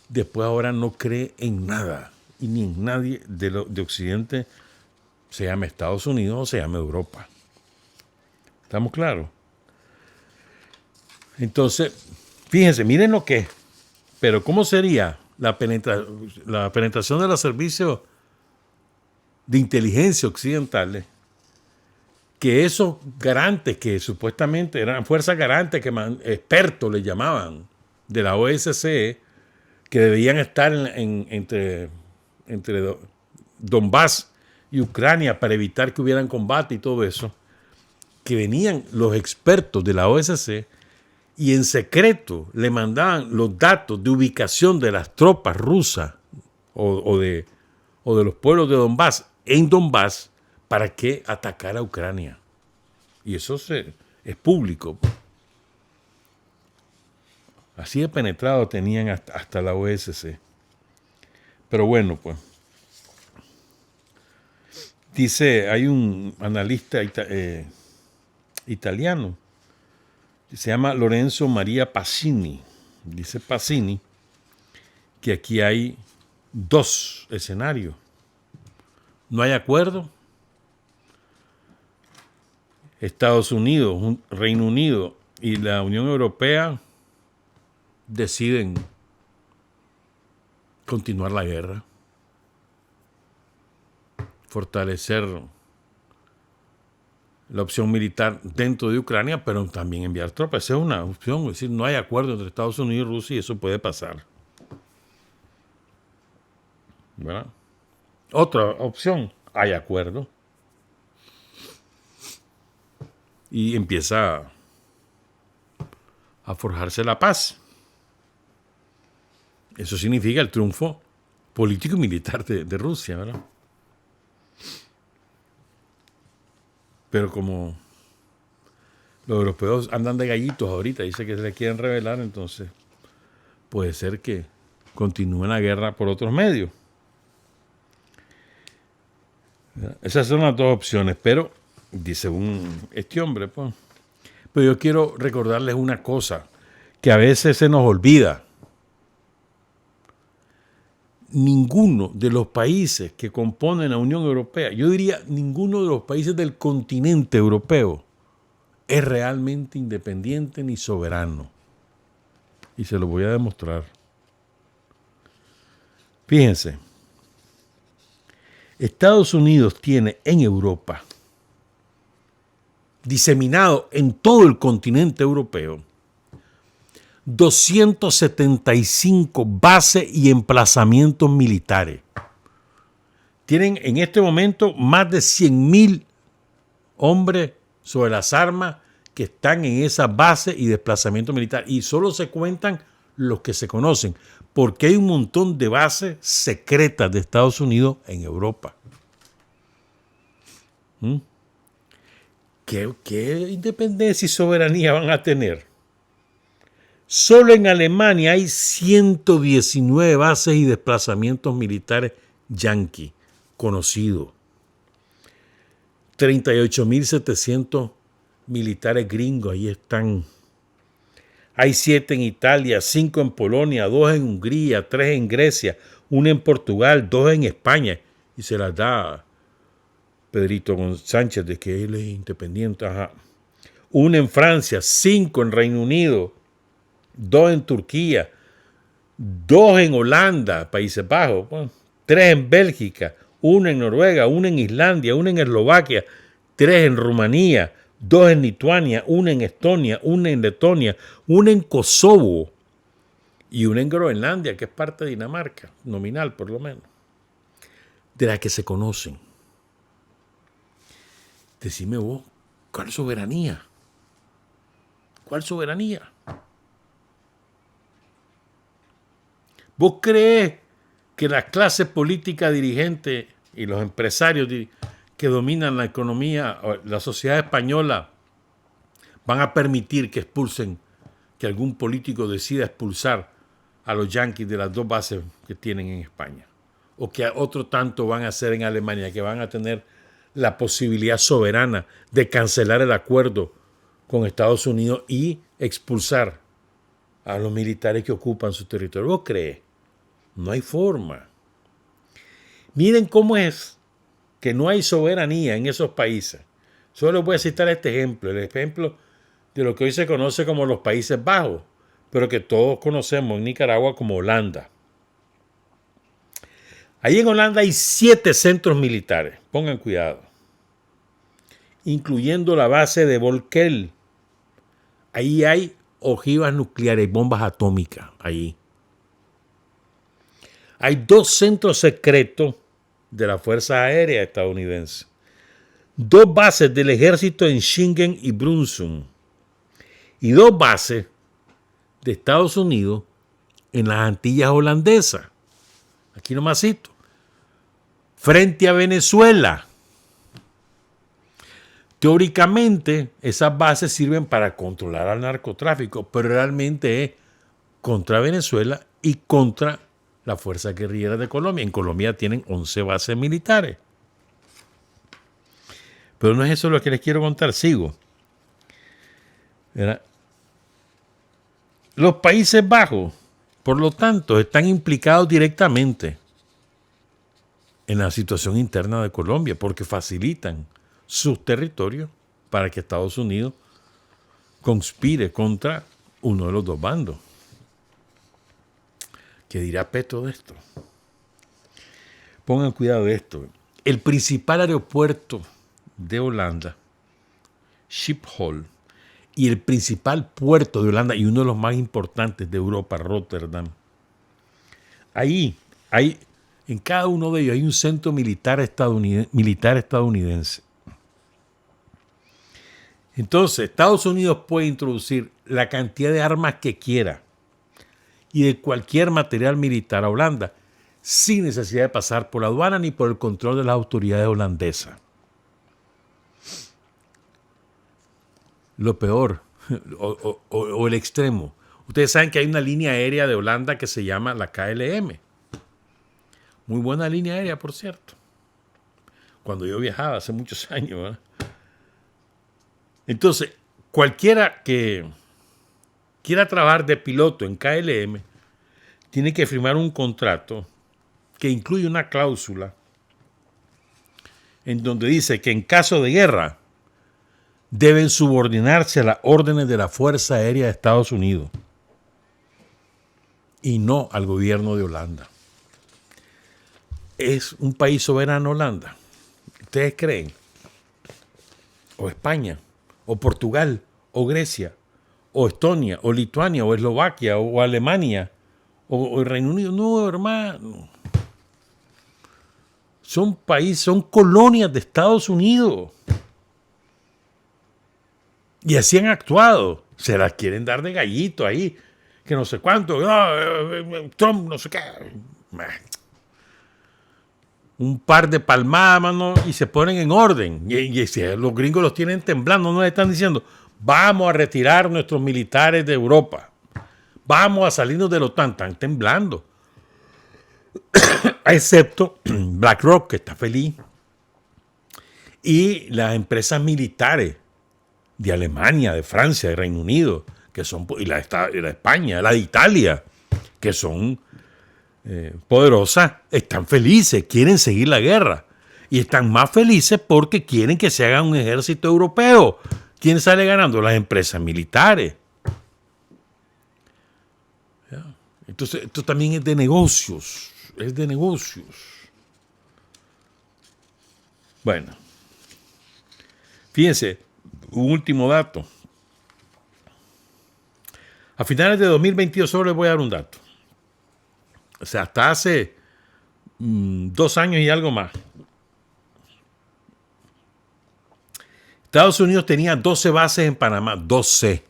Después ahora no cree en nada y ni en nadie de Occidente, se llame Estados Unidos o se llame Europa. ¿Estamos claros? Entonces, fíjense, miren lo que es. Pero ¿cómo sería la penetración de los servicios de inteligencia occidentales? Que esos garantes que supuestamente eran fuerzas garantes, que expertos le llamaban, de la OSCE, que debían estar entre Donbass y Ucrania para evitar que hubieran combate y todo eso, que venían los expertos de la OSCE y en secreto le mandaban los datos de ubicación de las tropas rusas o de los pueblos de Donbass en Donbass para que atacara a Ucrania. Y eso es público. Así de penetrado tenían hasta la OSCE. Pero bueno, pues. Dice, hay un analista italiano, se llama Lorenzo Maria Pacini. Dice Pacini que aquí hay dos escenarios. No hay acuerdo. Estados Unidos, Reino Unido y la Unión Europea deciden continuar la guerra, fortalecer la opción militar dentro de Ucrania, pero también enviar tropas. Esa es una opción, es decir, no hay acuerdo entre Estados Unidos y Rusia y eso puede pasar. ¿Verdad? Otra opción, hay acuerdo. Y empieza a forjarse la paz. Eso significa el triunfo político y militar de Rusia, ¿verdad? Pero como los europeos andan de gallitos ahorita, dice que se les quieren rebelar, entonces puede ser que continúe la guerra por otros medios. Esas son las dos opciones, pero dice este hombre, pues. Pero yo quiero recordarles una cosa que a veces se nos olvida. Ninguno de los países que componen la Unión Europea, yo diría ninguno de los países del continente europeo, es realmente independiente ni soberano. Y se lo voy a demostrar. Fíjense, Estados Unidos tiene en Europa, diseminado en todo el continente europeo, 275 bases y emplazamientos militares. Tienen en este momento más de 100.000 hombres sobre las armas que están en esas bases y desplazamientos militares. Y solo se cuentan los que se conocen, porque hay un montón de bases secretas de Estados Unidos en Europa. ¿Qué independencia y soberanía van a tener? Solo en Alemania hay 119 bases y desplazamientos militares yanquis conocidos. 38.700 militares gringos ahí están. Hay 7 en Italia, 5 en Polonia, 2 en Hungría, 3 en Grecia, 1 en Portugal, 2 en España. Y se las da Pedrito Sánchez de que él es independiente. Ajá. 1 en Francia, 5 en Reino Unido, 2 en Turquía, 2 en Holanda, Países Bajos, 3 en Bélgica, 1 en Noruega, 1 en Islandia, 1 en Eslovaquia, 3 en Rumanía, 2 en Lituania, 1 en Estonia, 1 en Letonia, 1 en Kosovo y 1 en Groenlandia, que es parte de Dinamarca, nominal por lo menos, de la que se conocen. Decime vos, ¿cuál soberanía? ¿Cuál soberanía? ¿Vos crees que la clase política dirigente y los empresarios que dominan la economía, la sociedad española, van a permitir que expulsen, que algún político decida expulsar a los yanquis de las 2 bases que tienen en España? O que otro tanto van a hacer en Alemania, que van a tener la posibilidad soberana de cancelar el acuerdo con Estados Unidos y expulsar a los militares que ocupan su territorio. ¿Vos crees? No hay forma. Miren cómo es que no hay soberanía en esos países. Solo les voy a citar este ejemplo, el ejemplo de lo que hoy se conoce como los Países Bajos, pero que todos conocemos en Nicaragua como Holanda. Ahí en Holanda hay 7 centros militares, pongan cuidado, incluyendo la base de Volkel. Ahí hay ojivas nucleares, bombas atómicas, ahí. Hay 2 centros secretos de la Fuerza Aérea estadounidense, 2 bases del ejército en Schengen y Brunssum, y 2 bases de Estados Unidos en las Antillas holandesas. Aquí nomás cito. Frente a Venezuela. Teóricamente, esas bases sirven para controlar al narcotráfico, pero realmente es contra Venezuela y contra la Fuerza Guerrillera de Colombia. En Colombia tienen 11 bases militares. Pero no es eso lo que les quiero contar, sigo. ¿Verdad? Los Países Bajos, por lo tanto, están implicados directamente en la situación interna de Colombia porque facilitan sus territorios para que Estados Unidos conspire contra uno de los 2 bandos. ¿Qué dirá Petro de esto? Pongan cuidado de esto. El principal aeropuerto de Holanda, Schiphol, y el principal puerto de Holanda y uno de los más importantes de Europa, Rotterdam. Ahí hay, en cada uno de ellos hay un centro militar estadounidense. Entonces, Estados Unidos puede introducir la cantidad de armas que quiera y de cualquier material militar a Holanda sin necesidad de pasar por la aduana ni por el control de las autoridades holandesas. Lo peor, o el extremo. Ustedes saben que hay una línea aérea de Holanda que se llama la KLM. Muy buena línea aérea, por cierto. Cuando yo viajaba hace muchos años, ¿verdad? Entonces, cualquiera que quiera trabajar de piloto en KLM tiene que firmar un contrato que incluye una cláusula en donde dice que en caso de guerra deben subordinarse a las órdenes de la Fuerza Aérea de Estados Unidos y no al gobierno de Holanda. ¿Es un país soberano Holanda? ¿Ustedes creen? ¿O España? ¿O Portugal? ¿O Grecia? ¿O Estonia? ¿O Lituania? ¿O Eslovaquia? ¿O Alemania? ¿O el Reino Unido? No, hermano. Son países, son colonias de Estados Unidos. Y así han actuado. Se las quieren dar de gallito ahí. Que no sé cuánto. Trump, no sé qué. Un par de palmadas, mano, y se ponen en orden. Y los gringos los tienen temblando. No les están diciendo, vamos a retirar nuestros militares de Europa. Vamos a salirnos de la OTAN. Están temblando. Excepto BlackRock, que está feliz. Y las empresas militares de Alemania, de Francia, de Reino Unido, que son, y la de España, la de Italia, que son poderosas, están felices, quieren seguir la guerra. Y están más felices porque quieren que se haga un ejército europeo. ¿Quién sale ganando? Las empresas militares. ¿Ya? Entonces, esto también es de negocios. Es de negocios. Bueno. Fíjense, un último dato. A finales de 2022 solo les voy a dar un dato. O sea, hasta hace 2 años y algo más. Estados Unidos tenía 12 bases en Panamá, 12.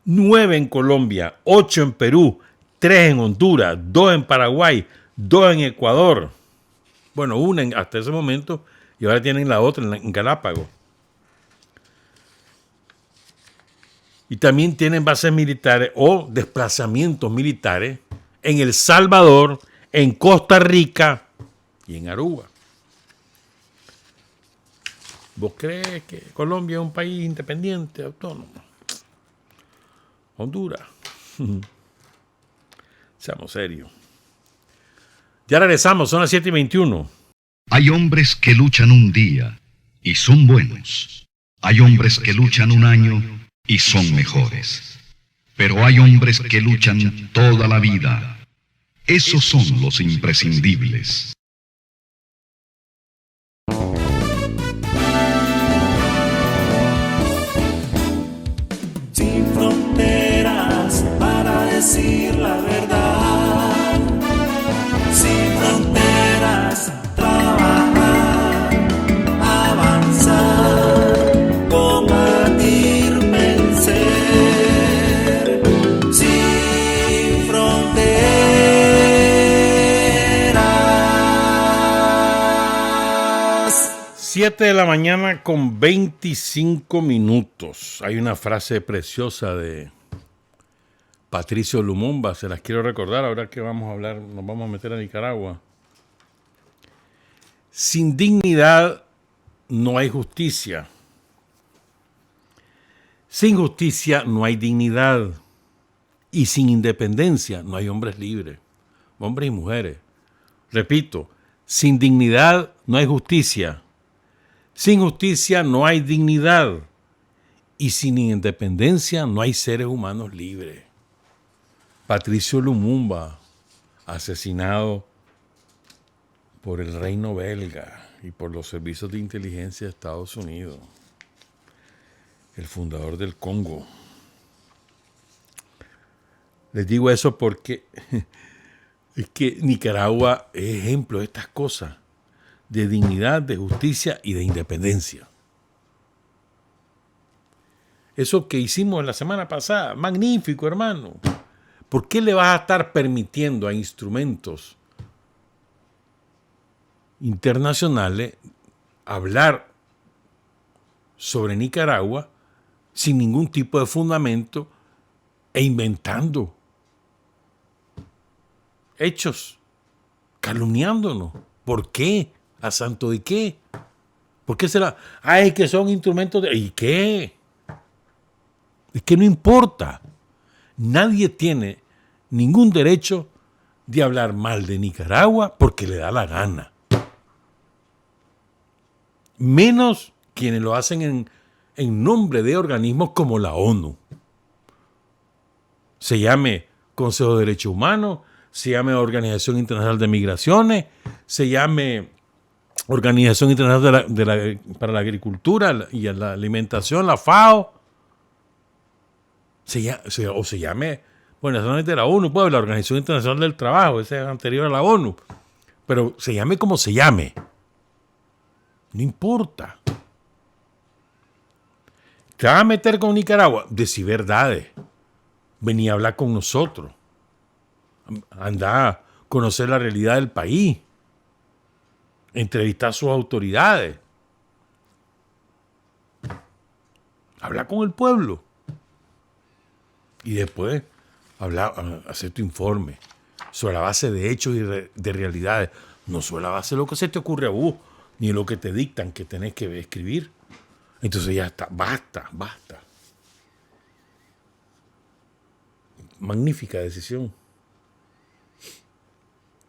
9 en Colombia, 8 en Perú, 3 en Honduras, 2 en Paraguay, 2 en Ecuador. Bueno, una hasta ese momento y ahora tienen la otra en Galápagos. Y también tienen bases militares o desplazamientos militares en El Salvador, en Costa Rica y en Aruba. ¿Vos crees que Colombia es un país independiente, autónomo? Honduras. Seamos serios. Ya regresamos, son las 7:21. Hay hombres que luchan un día y son buenos. Hay hombres que luchan un año y son mejores. Pero hay hombres que luchan toda la vida. Esos son los imprescindibles. Sin fronteras para decir la verdad. Sin fronteras, trabajar, avanzar, combatir, vencer. Sin fronteras. 7 de la mañana con 25 minutos. Hay una frase preciosa de Patricio Lumumba, se las quiero recordar ahora que vamos a hablar, nos vamos a meter a Nicaragua. Sin dignidad no hay justicia. Sin justicia no hay dignidad. Y sin independencia no hay hombres libres, hombres y mujeres. Repito, sin dignidad no hay justicia. Sin justicia no hay dignidad. Y sin independencia no hay seres humanos libres. Patricio Lumumba, asesinado por el reino belga y por los servicios de inteligencia de Estados Unidos, el fundador del Congo. Les digo eso porque es que Nicaragua es ejemplo de estas cosas, de dignidad, de justicia y de independencia. Eso que hicimos la semana pasada, magnífico, hermano. ¿Por qué le vas a estar permitiendo a instrumentos internacionales hablar sobre Nicaragua sin ningún tipo de fundamento e inventando hechos, calumniándonos? ¿Por qué? ¿A santo de qué? ¿Por qué será? Es que son instrumentos de... ¿Y qué? Es que no importa. Nadie tiene ningún derecho de hablar mal de Nicaragua porque le da la gana. Menos quienes lo hacen en nombre de organismos como la ONU. Se llame Consejo de Derechos Humanos, se llame Organización Internacional de Migraciones, se llame Organización Internacional para la Agricultura y la Alimentación, la FAO. Se llame, bueno, solamente la ONU, pues, la Organización Internacional del Trabajo, esa es anterior a la ONU, pero se llame como se llame, no importa. ¿Te vas a meter con Nicaragua? Decí verdades, vení a hablar con nosotros, anda a conocer la realidad del país, entrevistar a sus autoridades, habla con el pueblo. Y después hacer tu informe sobre la base de hechos y de realidades. No sobre la base de lo que se te ocurre a vos, ni lo que te dictan que tenés que escribir. Entonces ya está, basta. Magnífica decisión.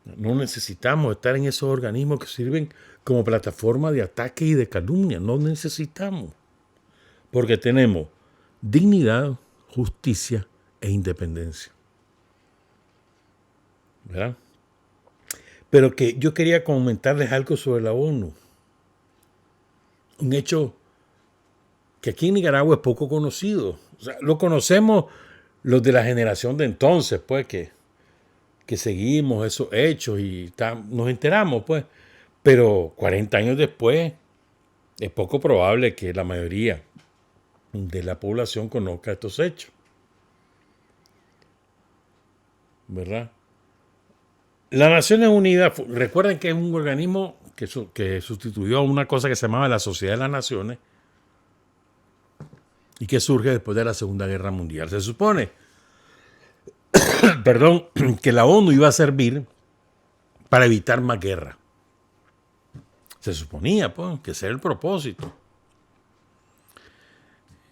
No necesitamos estar en esos organismos que sirven como plataforma de ataque y de calumnia. No necesitamos. Porque tenemos dignidad, justicia e independencia. ¿Verdad? Pero que yo quería comentarles algo sobre la ONU. Un hecho que aquí en Nicaragua es poco conocido. O sea, lo conocemos los de la generación de entonces, pues, que seguimos esos hechos y nos enteramos, pues. Pero 40 años después es poco probable que la mayoría de la población conozca estos hechos. ¿Verdad? Las Naciones Unidas, recuerden que es un organismo que sustituyó a una cosa que se llamaba la Sociedad de las Naciones y que surge después de la Segunda Guerra Mundial. Se supone, que la ONU iba a servir para evitar más guerra. Se suponía, pues, que ese era el propósito.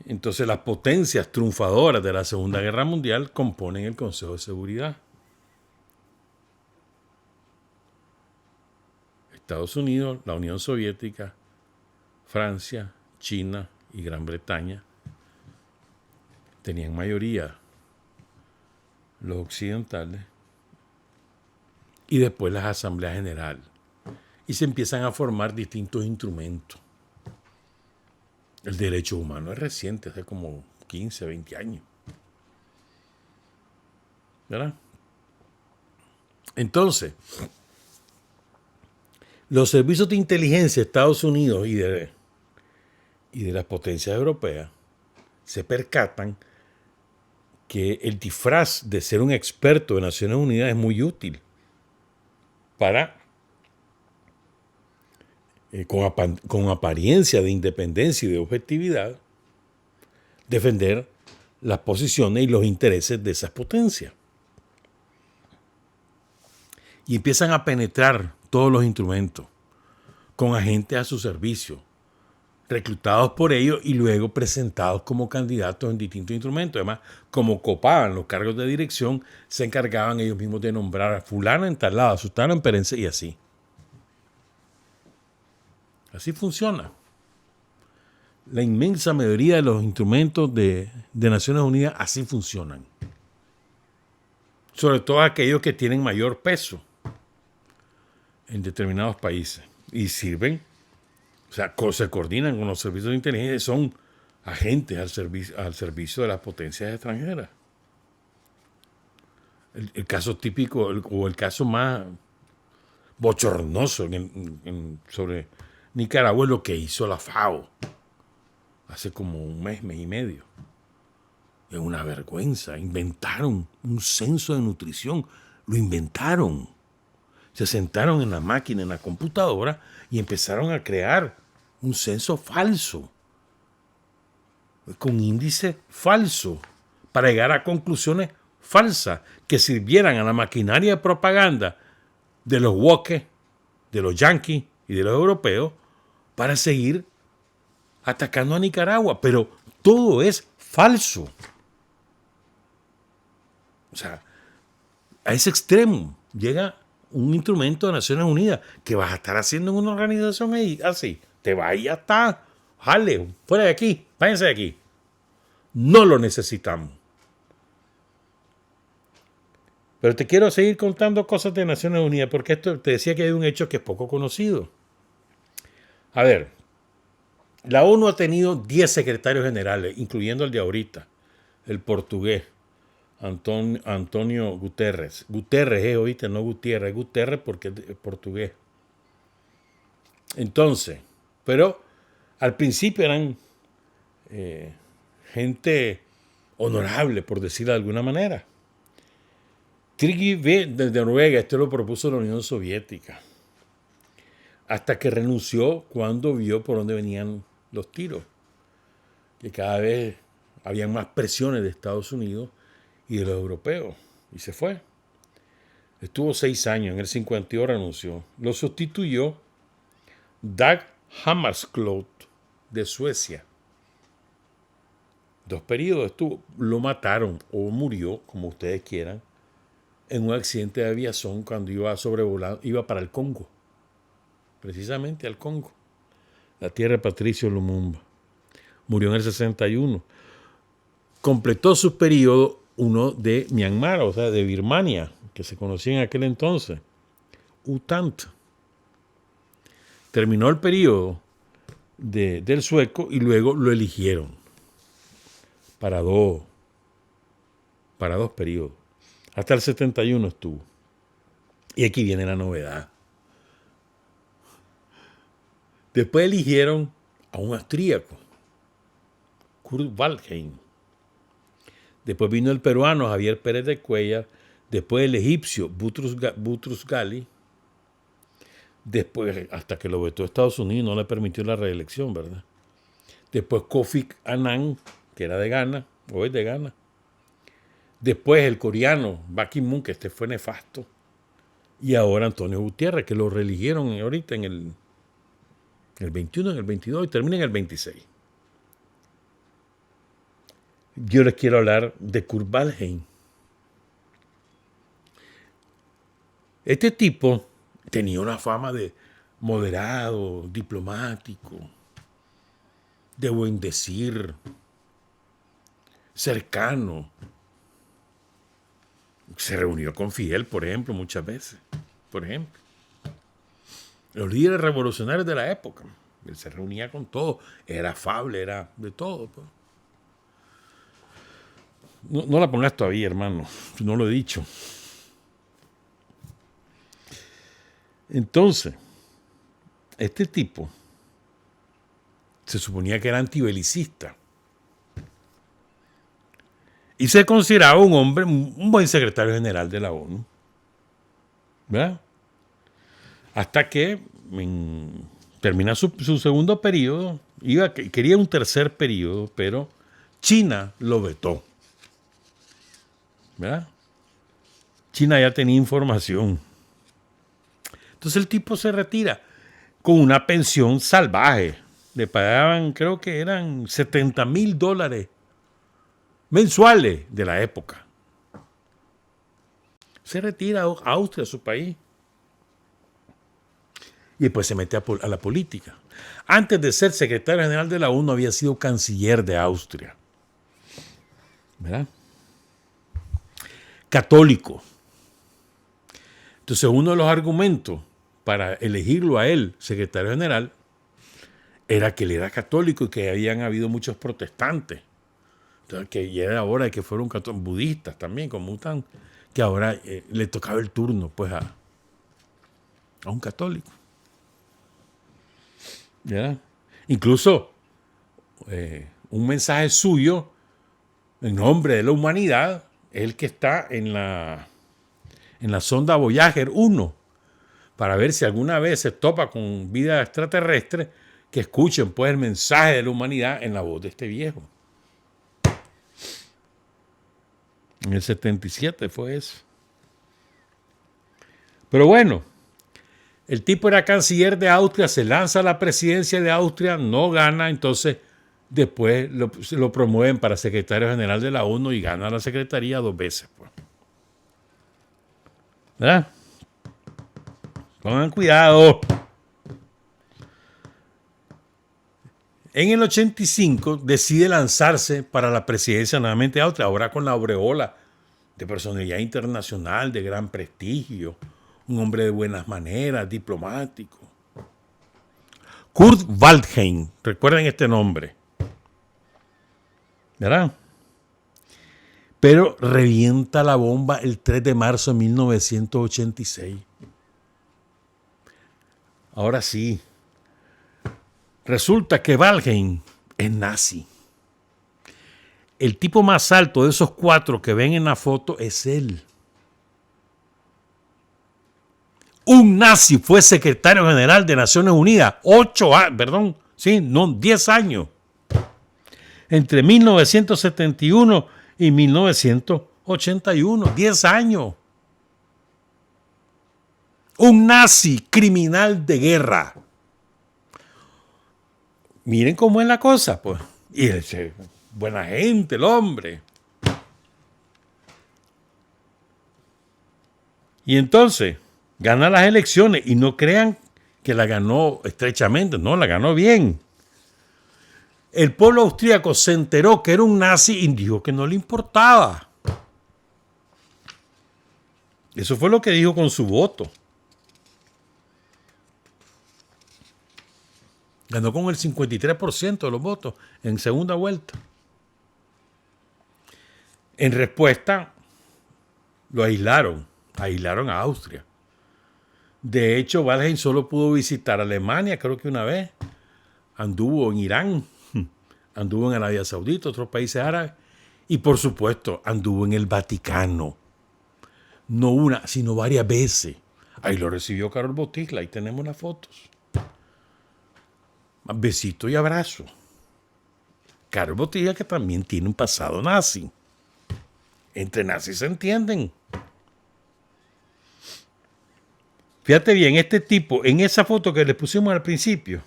Entonces las potencias triunfadoras de la Segunda Guerra Mundial componen el Consejo de Seguridad. Estados Unidos, la Unión Soviética, Francia, China y Gran Bretaña tenían mayoría los occidentales y después las asambleas generales. Y se empiezan a formar distintos instrumentos. El derecho humano es reciente, hace como 15, 20 años. ¿Verdad? Entonces, los servicios de inteligencia de Estados Unidos y de las potencias europeas se percatan que el disfraz de ser un experto de Naciones Unidas es muy útil para, con apariencia de independencia y de objetividad, defender las posiciones y los intereses de esas potencias. Y empiezan a penetrar todos los instrumentos con agentes a su servicio, reclutados por ellos y luego presentados como candidatos en distintos instrumentos. Además, como copaban los cargos de dirección, se encargaban ellos mismos de nombrar a fulano en tal lado, a sultano en Perense y así. Así funciona. La inmensa mayoría de los instrumentos de Naciones Unidas así funcionan. Sobre todo aquellos que tienen mayor peso en determinados países y sirven, o sea, se coordinan con los servicios de inteligencia, son agentes al servicio de las potencias extranjeras. El caso típico o el caso más bochornoso sobre Nicaragua es lo que hizo la FAO hace como un mes y medio. Es una vergüenza. Inventaron un censo de nutrición. Lo inventaron. Se sentaron en la máquina, en la computadora, y empezaron a crear un censo falso, con índice falso, para llegar a conclusiones falsas que sirvieran a la maquinaria de propaganda de los woke, de los yanquis y de los europeos para seguir atacando a Nicaragua. Pero todo es falso. O sea, a ese extremo llega un instrumento de Naciones Unidas. ¿Qué vas a estar haciendo en una organización ahí? Así, te vas y ya está. Jale, fuera de aquí, váyanse de aquí. No lo necesitamos. Pero te quiero seguir contando cosas de Naciones Unidas, porque esto te decía que hay un hecho que es poco conocido. A ver, la ONU ha tenido 10 secretarios generales, incluyendo el de ahorita, el portugués, Antonio Guterres. Guterres, oíste, no Gutiérrez, Guterres porque es portugués. Entonces, pero al principio eran gente honorable, por decirlo de alguna manera. Trygve de Noruega, esto lo propuso la Unión Soviética, hasta que renunció cuando vio por dónde venían los tiros, que cada vez habían más presiones de Estados Unidos y de los europeos, y se fue. Estuvo 6 años, en el 52 renunció. Lo sustituyó Dag Hammarskjöld de Suecia. 2 periodos estuvo. Lo mataron o murió, como ustedes quieran, en un accidente de aviación cuando iba sobrevolando, iba para el Congo, precisamente al Congo, la tierra de Patricio Lumumba. Murió en el 61. Completó su periodo uno de Myanmar, o sea, de Birmania, que se conocía en aquel entonces, U Thant. Terminó el periodo del sueco y luego lo eligieron para dos periodos. Hasta el 71 estuvo. Y aquí viene la novedad. Después eligieron a un austríaco, Kurt Waldheim. Después vino el peruano Javier Pérez de Cuellar. Después el egipcio Boutros Ghali. Después, hasta que lo vetó Estados Unidos, no le permitió la reelección, ¿verdad? Después Kofi Annan, que era de Ghana, o es de Ghana. Después el coreano Ban Ki-moon, que fue nefasto. Y ahora Antonio Gutiérrez, que lo reeligieron ahorita en el 21, en el 22 y termina en el 26. yo les quiero hablar de Kurt Waldheim. Este tipo tenía una fama de moderado, diplomático, de buen decir, cercano. Se reunió con Fidel, por ejemplo, muchas veces. Por ejemplo, los líderes revolucionarios de la época. Él se reunía con todos. Era afable, era de todo. Pues. No la pongas todavía, hermano. No lo he dicho. Entonces, este tipo se suponía que era antibelicista. Y se consideraba un hombre, un buen secretario general de la ONU. ¿Verdad? Hasta que termina su segundo periodo, quería un tercer periodo, pero China lo vetó. ¿Verdad? China ya tenía información. Entonces el tipo se retira con una pensión salvaje. Le pagaban, creo que eran $70,000 mensuales de la época. Se retira a Austria, a su país. Y después se mete a la política. Antes de ser secretario general de la ONU había sido canciller de Austria. ¿Verdad? Católico. Entonces uno de los argumentos para elegirlo a él secretario general era que él era católico y que habían habido muchos protestantes. Entonces, que ya era hora de que fueran budistas también, como están, que ahora le tocaba el turno pues a un católico. ¿Ya? Incluso un mensaje suyo en nombre de la humanidad es el que está en la sonda Voyager 1 para ver si alguna vez se topa con vida extraterrestre, que escuchen pues el mensaje de la humanidad en la voz de este viejo. En el 77 fue eso. Pero bueno, el tipo era canciller de Austria, se lanza a la presidencia de Austria, no gana, entonces después lo promueven para secretario general de la ONU y gana la secretaría 2 veces. Pues. ¿Verdad? Pongan cuidado. En el 85 decide lanzarse para la presidencia nuevamente de Austria, ahora con la aureola de personalidad internacional, de gran prestigio, un hombre de buenas maneras, diplomático. Kurt Waldheim, recuerden este nombre. ¿Verdad? Pero revienta la bomba el 3 de marzo de 1986. Ahora sí. Resulta que Waldheim es nazi. El tipo más alto de esos 4 que ven en la foto es él. Un nazi fue secretario general de Naciones Unidas 10 años. Entre 1971 y 1981. 10 años. Un nazi criminal de guerra. Miren cómo es la cosa, pues. Y ese, buena gente, el hombre. Y entonces, gana las elecciones y no crean que la ganó estrechamente, no, la ganó bien. El pueblo austríaco se enteró que era un nazi y dijo que no le importaba. Eso fue lo que dijo con su voto. Ganó con el 53% de los votos en segunda vuelta. En respuesta, lo aislaron a Austria. De hecho, Waldheim solo pudo visitar Alemania, creo que una vez. Anduvo en Irán, anduvo en Arabia Saudita, otros países árabes. Y por supuesto, anduvo en el Vaticano. No una, sino varias veces. Ahí lo recibió Karol Wojtyła, ahí tenemos las fotos. Besito y abrazo. Karol Wojtyła, que también tiene un pasado nazi. Entre nazis se entienden. Fíjate bien, este tipo, en esa foto que le pusimos al principio,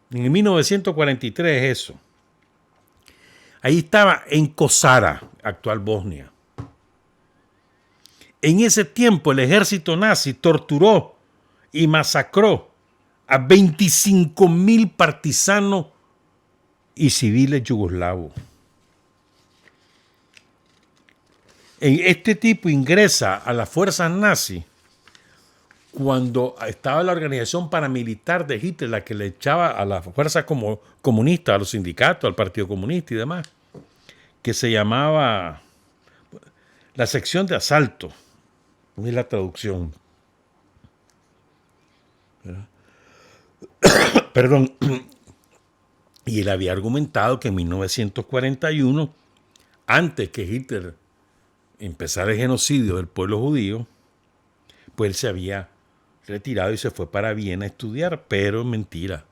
en 1943 es eso. Ahí estaba en Kosara, actual Bosnia. En ese tiempo el ejército nazi torturó y masacró a 25.000 partisanos y civiles yugoslavos. Este tipo ingresa a las fuerzas nazis cuando estaba la organización paramilitar de Hitler, la que le echaba a las fuerzas comunistas, a los sindicatos, al Partido Comunista y demás, que se llamaba la sección de asalto. Es la traducción. Perdón. Y él había argumentado que en 1941, antes que Hitler empezara el genocidio del pueblo judío, pues él se había retirado y se fue para Viena a estudiar, pero mentira.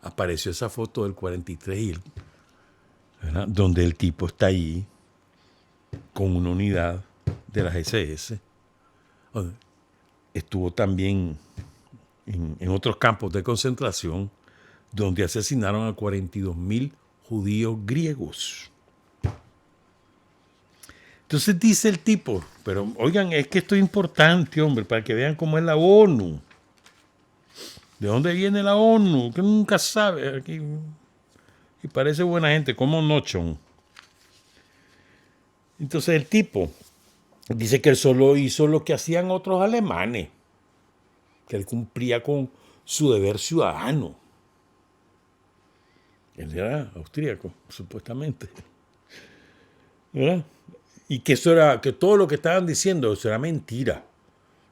Apareció esa foto del 43, ¿verdad? Donde el tipo está ahí con una unidad de las SS. Estuvo también en otros campos de concentración donde asesinaron a 42.000 judíos griegos. Entonces dice el tipo, pero oigan, es que esto es importante, hombre, para que vean cómo es la ONU. ¿De dónde viene la ONU? Que nunca sabe. Aquí. Y parece buena gente, como Nochon. Entonces el tipo dice que él solo hizo lo que hacían otros alemanes, que él cumplía con su deber ciudadano. Él era austríaco, supuestamente. ¿Verdad? Y que eso era, que todo lo que estaban diciendo eso era mentira,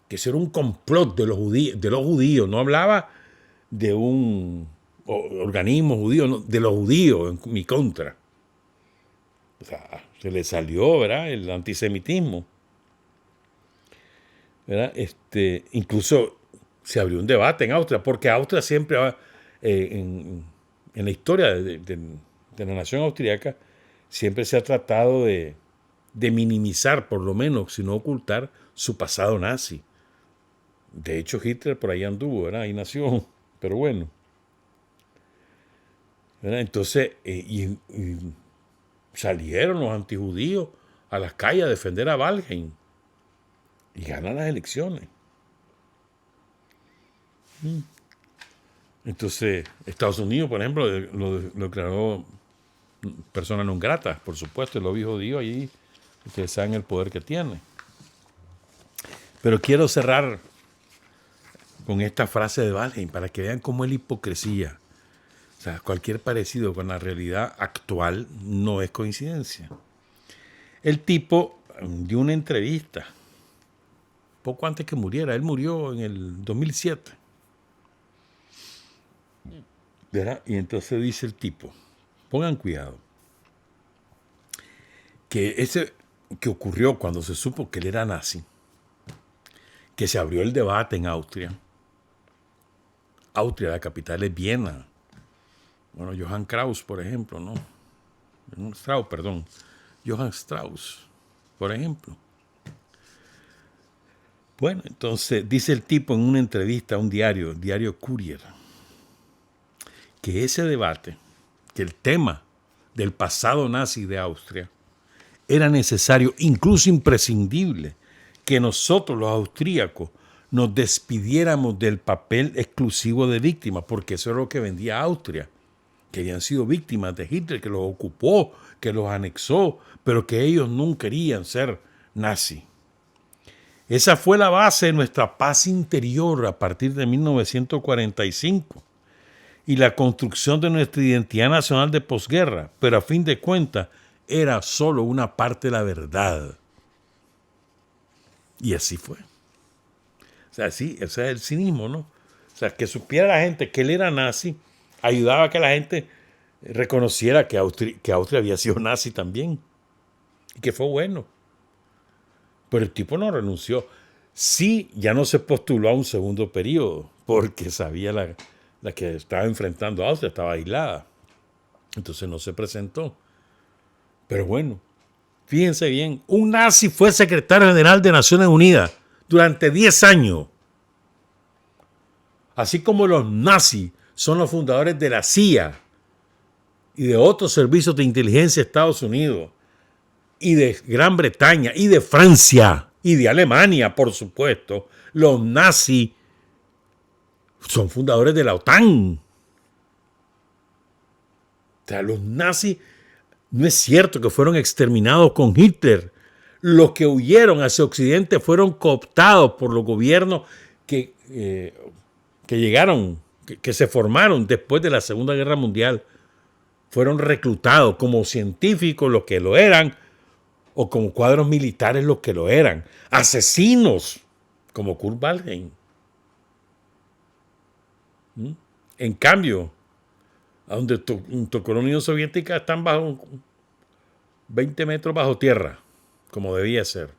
que eso era un complot de los judíos. No hablaba de un organismo judío, no, de los judíos en mi contra. O sea, se le salió, ¿verdad?, el antisemitismo. ¿Verdad? Incluso se abrió un debate en Austria, porque Austria siempre, en la historia de la nación austríaca, siempre se ha tratado de minimizar, por lo menos, si no ocultar, su pasado nazi. De hecho, Hitler por ahí anduvo, ¿verdad? Ahí nació, pero bueno. ¿Verdad? Entonces, y salieron los antijudíos a las calles a defender a Walheim y ganan las elecciones. Entonces, Estados Unidos, por ejemplo, lo declaró persona non grata, por supuesto, el lobby judío allí. Ustedes saben el poder que tiene. Pero quiero cerrar con esta frase de Walheim para que vean cómo es la hipocresía. O sea, cualquier parecido con la realidad actual no es coincidencia. El tipo dio una entrevista poco antes que muriera. Él murió en el 2007. ¿Verdad? Y entonces dice el tipo, pongan cuidado, que ocurrió cuando se supo que él era nazi, que se abrió el debate en Austria. Austria, la capital es Viena. Bueno, Johann Strauss, por ejemplo, ¿no? Johann Strauss, por ejemplo. Bueno, entonces dice el tipo en una entrevista a un diario, el diario Kurier, que ese debate, que el tema del pasado nazi de Austria, era necesario, incluso imprescindible, que nosotros los austríacos nos despidiéramos del papel exclusivo de víctima, porque eso es lo que vendía Austria, que habían sido víctimas de Hitler, que los ocupó, que los anexó, pero que ellos no querían ser nazis. Esa fue la base de nuestra paz interior a partir de 1945 y la construcción de nuestra identidad nacional de posguerra, pero a fin de cuentas era solo una parte de la verdad. Y así fue. O sea, sí, ese es el cinismo, ¿no? O sea, que supiera la gente que él era nazi, ayudaba a que la gente reconociera que Austria había sido nazi también. Y que fue bueno. Pero el tipo no renunció. Sí, ya no se postuló a un segundo periodo, porque sabía la que estaba enfrentando a Austria, estaba aislada. Entonces no se presentó. Pero bueno, fíjense bien, un nazi fue secretario general de Naciones Unidas durante 10 años. Así como los nazis son los fundadores de la CIA y de otros servicios de inteligencia de Estados Unidos y de Gran Bretaña y de Francia y de Alemania, por supuesto, los nazis son fundadores de la OTAN. O sea, los nazis no es cierto que fueron exterminados con Hitler. Los que huyeron hacia Occidente fueron cooptados por los gobiernos que llegaron, que se formaron después de la Segunda Guerra Mundial. Fueron reclutados como científicos los que lo eran, o como cuadros militares los que lo eran. Asesinos, como Kurt Waldheim. En cambio, a donde tocó la Unión Soviética, están bajo 20 metros bajo tierra, como debía ser.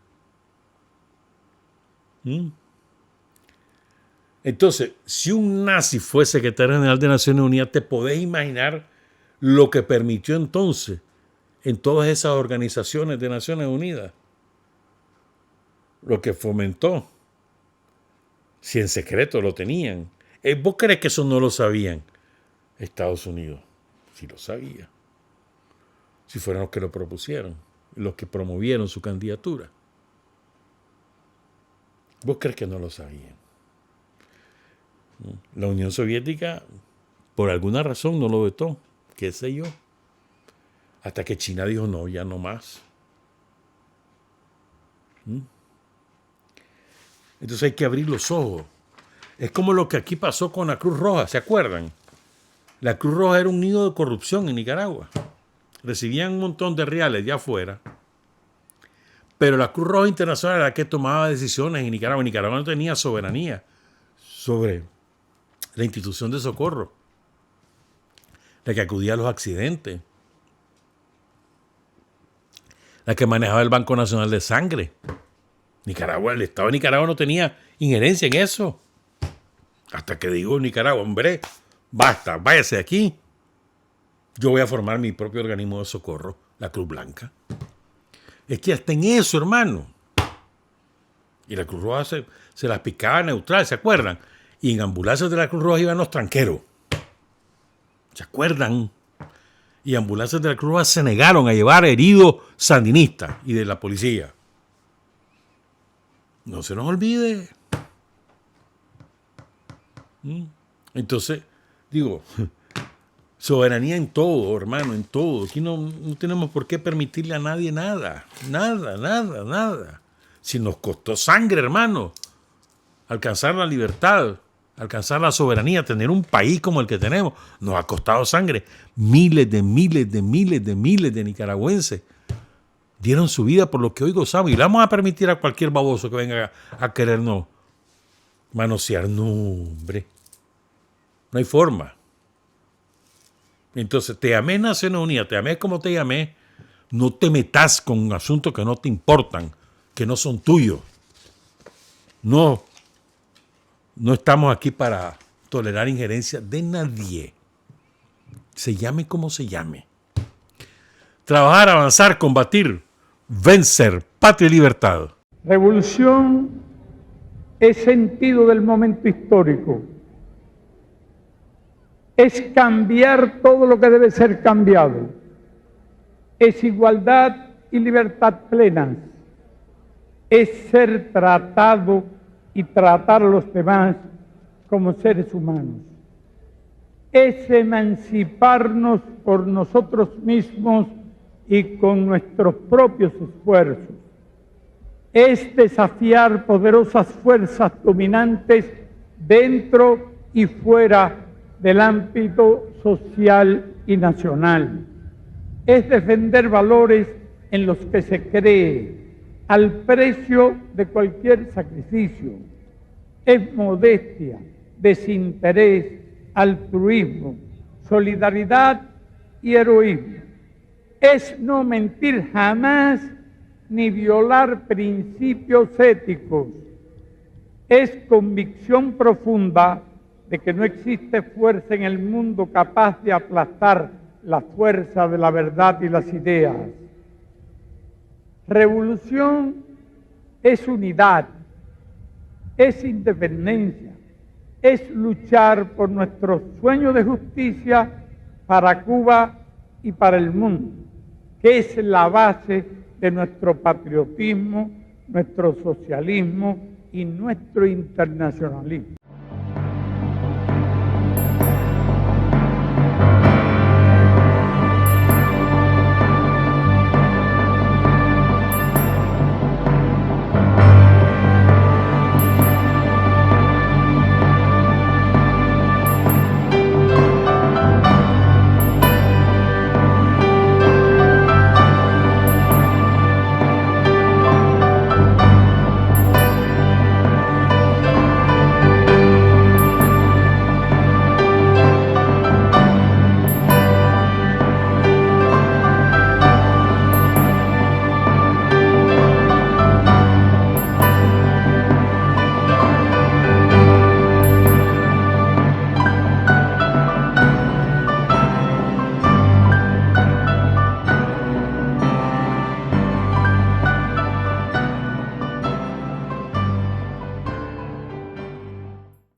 Entonces, si un nazi fue secretario general de Naciones Unidas, te podés imaginar lo que permitió entonces en todas esas organizaciones de Naciones Unidas. Lo que fomentó. Si en secreto lo tenían. ¿Vos crees que eso no lo sabían Estados Unidos? Sí lo sabía. Si fueron los que lo propusieron, los que promovieron su candidatura. ¿Vos crees que no lo sabían? La Unión Soviética, por alguna razón, no lo vetó. ¿Qué sé yo? Hasta que China dijo, no, ya no más. Entonces hay que abrir los ojos. Es como lo que aquí pasó con la Cruz Roja, ¿se acuerdan? La Cruz Roja era un nido de corrupción en Nicaragua. Recibían un montón de reales de afuera. Pero la Cruz Roja Internacional era la que tomaba decisiones en Nicaragua. Nicaragua no tenía soberanía sobre la institución de socorro, la que acudía a los accidentes, la que manejaba el Banco Nacional de Sangre. Nicaragua, el Estado de Nicaragua no tenía injerencia en eso. Hasta que digo Nicaragua, hombre, basta, váyase de aquí. Yo voy a formar mi propio organismo de socorro, la Cruz Blanca. Es que hasta en eso, hermano. Y la Cruz Roja se las picaba neutral, ¿se acuerdan? Y en ambulancias de la Cruz Roja iban los tranqueros. ¿Se acuerdan? Y ambulancias de la Cruz Roja se negaron a llevar heridos sandinistas y de la policía. No se nos olvide. Entonces, digo, soberanía en todo, hermano, en todo. Aquí no tenemos por qué permitirle a nadie nada. Nada. Si nos costó sangre, hermano, alcanzar la libertad, alcanzar la soberanía, tener un país como el que tenemos, nos ha costado sangre. Miles de nicaragüenses dieron su vida por lo que hoy gozamos. Y le vamos a permitir a cualquier baboso que venga a querernos manosear. No, hombre. No hay forma. Entonces, te llamé Naciones Unidas, te llamé como te llamé, no te metas con asuntos que no te importan, que no son tuyos. No estamos aquí para tolerar injerencia de nadie. Se llame como se llame. Trabajar, avanzar, combatir, vencer, patria y libertad. Revolución es sentido del momento histórico. Es cambiar todo lo que debe ser cambiado. Es igualdad y libertad plenas. Es ser tratado y tratar a los demás como seres humanos. Es emanciparnos por nosotros mismos y con nuestros propios esfuerzos. Es desafiar poderosas fuerzas dominantes dentro y fuera del ámbito social y nacional. Es defender valores en los que se cree al precio de cualquier sacrificio. Es modestia, desinterés, altruismo, solidaridad y heroísmo. Es no mentir jamás ni violar principios éticos. Es convicción profunda de que no existe fuerza en el mundo capaz de aplastar la fuerza de la verdad y las ideas. Revolución es unidad, es independencia, es luchar por nuestro sueño de justicia para Cuba y para el mundo, que es la base de nuestro patriotismo, nuestro socialismo y nuestro internacionalismo.